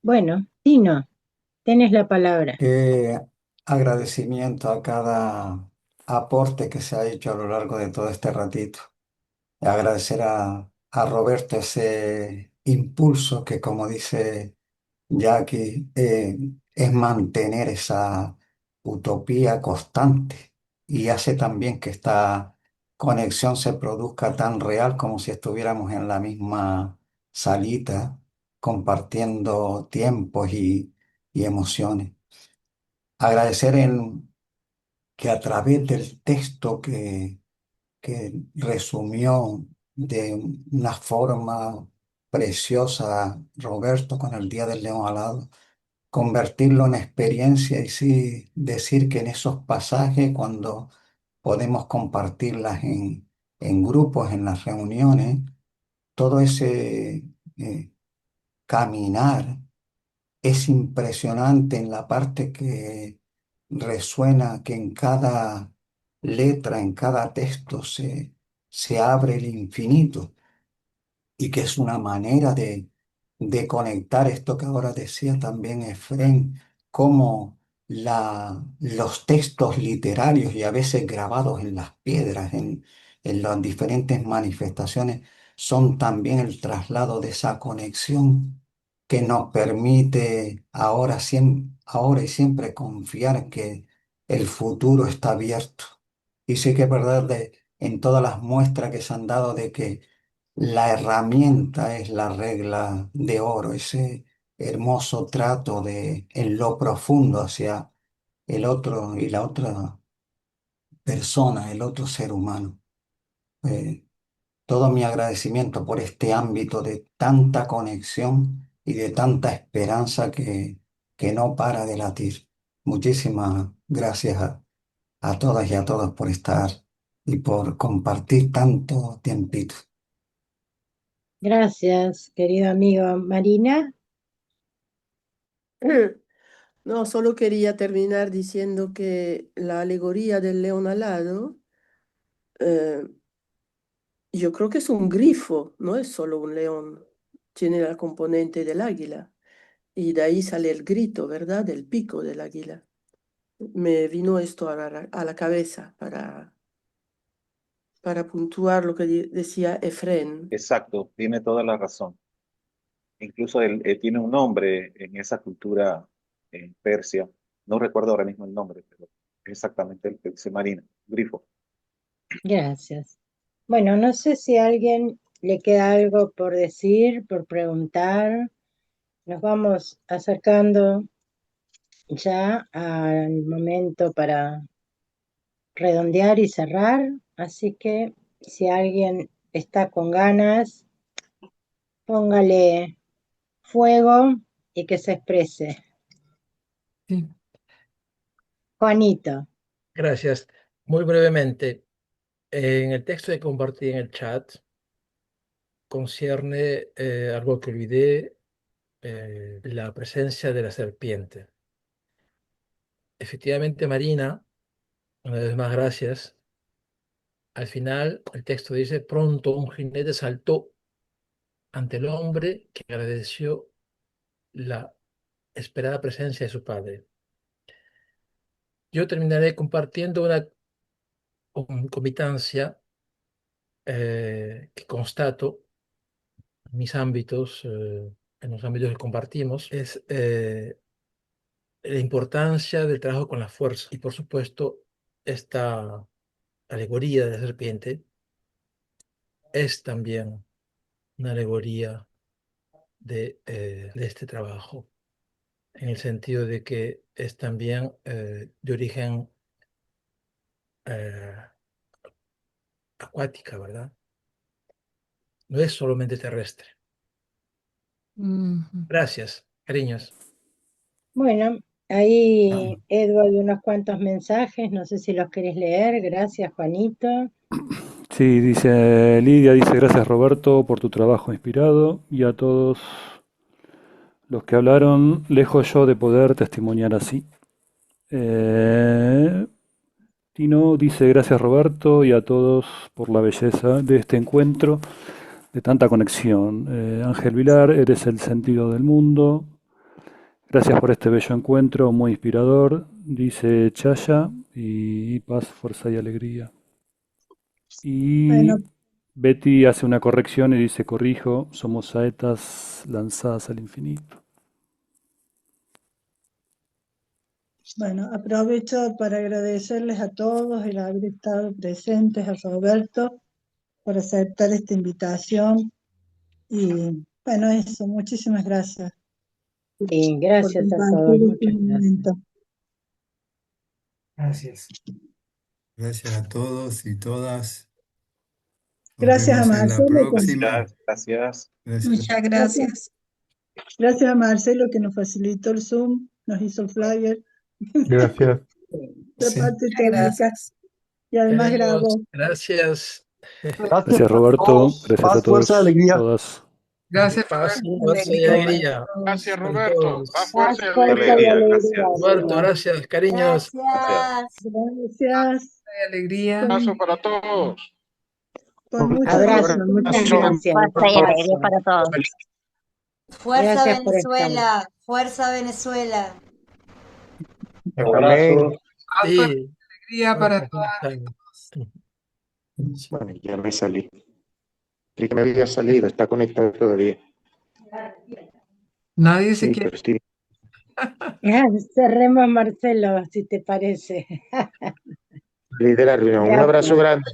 Bueno, Tino, tenés la palabra. Qué agradecimiento a cada aporte que se ha hecho a lo largo de todo este ratito. Agradecer a Roberto ese impulso que, como dice Jackie, es mantener esa utopía constante y hace también que esta conexión se produzca tan real como si estuviéramos en la misma salita compartiendo tiempos y emociones. Agradecer que a través del texto que resumió de una forma preciosa Roberto con el Día del León Alado, convertirlo en experiencia y sí decir que en esos pasajes, cuando podemos compartirlas en grupos, en las reuniones, todo ese caminar es impresionante en la parte que resuena, que en cada letra, en cada texto se abre el infinito y que es una manera de conectar esto que ahora decía también Efrén, cómo los textos literarios y a veces grabados en las piedras, en las diferentes manifestaciones, son también el traslado de esa conexión que nos permite ahora y siempre confiar que el futuro está abierto. Y sí que es verdad en todas las muestras que se han dado de que la herramienta es la regla de oro, ese hermoso trato en lo profundo hacia el otro y la otra persona, el otro ser humano. Eh, Todo mi agradecimiento por este ámbito de tanta conexión y de tanta esperanza que no para de latir. Muchísimas gracias a todas y a todos por estar y por compartir tanto tiempito. Gracias, querido amigo. Marina, No, solo quería terminar diciendo que la alegoría del león alado, eh, yo creo que es un grifo, no es solo un león, tiene la componente del águila y de ahí sale el grito, ¿verdad? Del pico del águila. Me vino esto a la cabeza para puntuar lo que decía Efrén. Exacto, tiene toda la razón. Incluso él tiene un nombre en esa cultura en Persia. No recuerdo ahora mismo el nombre, pero es exactamente el que dice Marina, grifo. gracias. Bueno, no sé si a alguien le queda algo por decir, por preguntar. Nos vamos acercando ya al momento para redondear y cerrar, así que si alguien está con ganas, póngale fuego y que se exprese. Sí. Juanito. Gracias. Muy brevemente, en el texto que compartí en el chat concierne algo que olvidé, la presencia de la serpiente. Efectivamente, Marina, una vez más gracias. Al final, el texto dice, pronto un jinete saltó ante el hombre que agradeció la esperada presencia de su padre. Yo terminaré compartiendo una concomitancia que constato en mis ámbitos, en los ámbitos que compartimos, es la importancia del trabajo con la fuerza. Y por supuesto, esta alegoría de la serpiente es también una alegoría de este trabajo, en el sentido de que es también de origen eh, acuática, ¿verdad? No es solamente terrestre. Ujú. Gracias, cariños. Bueno, ahí Edu hay unos cuantos mensajes, no sé si los querés leer. Gracias, Juanito. Sí, dice Lidia, dice gracias Roberto por tu trabajo inspirado y a todos los que hablaron, lejos yo de poder testimoniar así. Tino dice gracias Roberto y a todos por la belleza de este encuentro, de tanta conexión. Ángel Vilar, eres el sentido del mundo. Gracias por este bello encuentro, muy inspirador, dice Chaya, y paz, fuerza y alegría. Y Bueno, Betty hace una corrección y dice, corrijo, somos saetas lanzadas al infinito. bueno, aprovecho para agradecerles a todos el haber estado presentes, a Roberto, por aceptar esta invitación. Y bueno, eso, muchísimas gracias Y por gracias a todos, compartir este muchas gracias. momento. Gracias. Gracias a todos y todas. Nos Gracias a vemos en la Marcelo, próxima. Gracias. Gracias. Muchas gracias. gracias a Marcelo que nos facilitó el Zoom, nos hizo el flyer, Gracias. la Sí. parte técnica, y además Cariños, grabó. gracias. Gracias Roberto, gracias a todos, todas. Gracias, Paz, Roberto. fuerza y alegría Gracias, para Roberto. todos. Más fuerza y Paz, fuerza y alegría. alegría. Roberto, gracias, cariños. Gracias. Gracias. Alegría. Abrazo para todos. Con mucho Abrazo, gusto. muchas gracias. Fuerza y alegría para todos. Fuerza Gracias por estar. Venezuela, fuerza Venezuela. Amén. Sí. Alegría para todos. Bueno, ya me salí. Creí que me había salido, está conectado todavía. Nadie se Sí, quiere. pero estoy... Cerremos, Marcelo, si te parece. Salí de la reunión. Un abrazo Gracias. grande.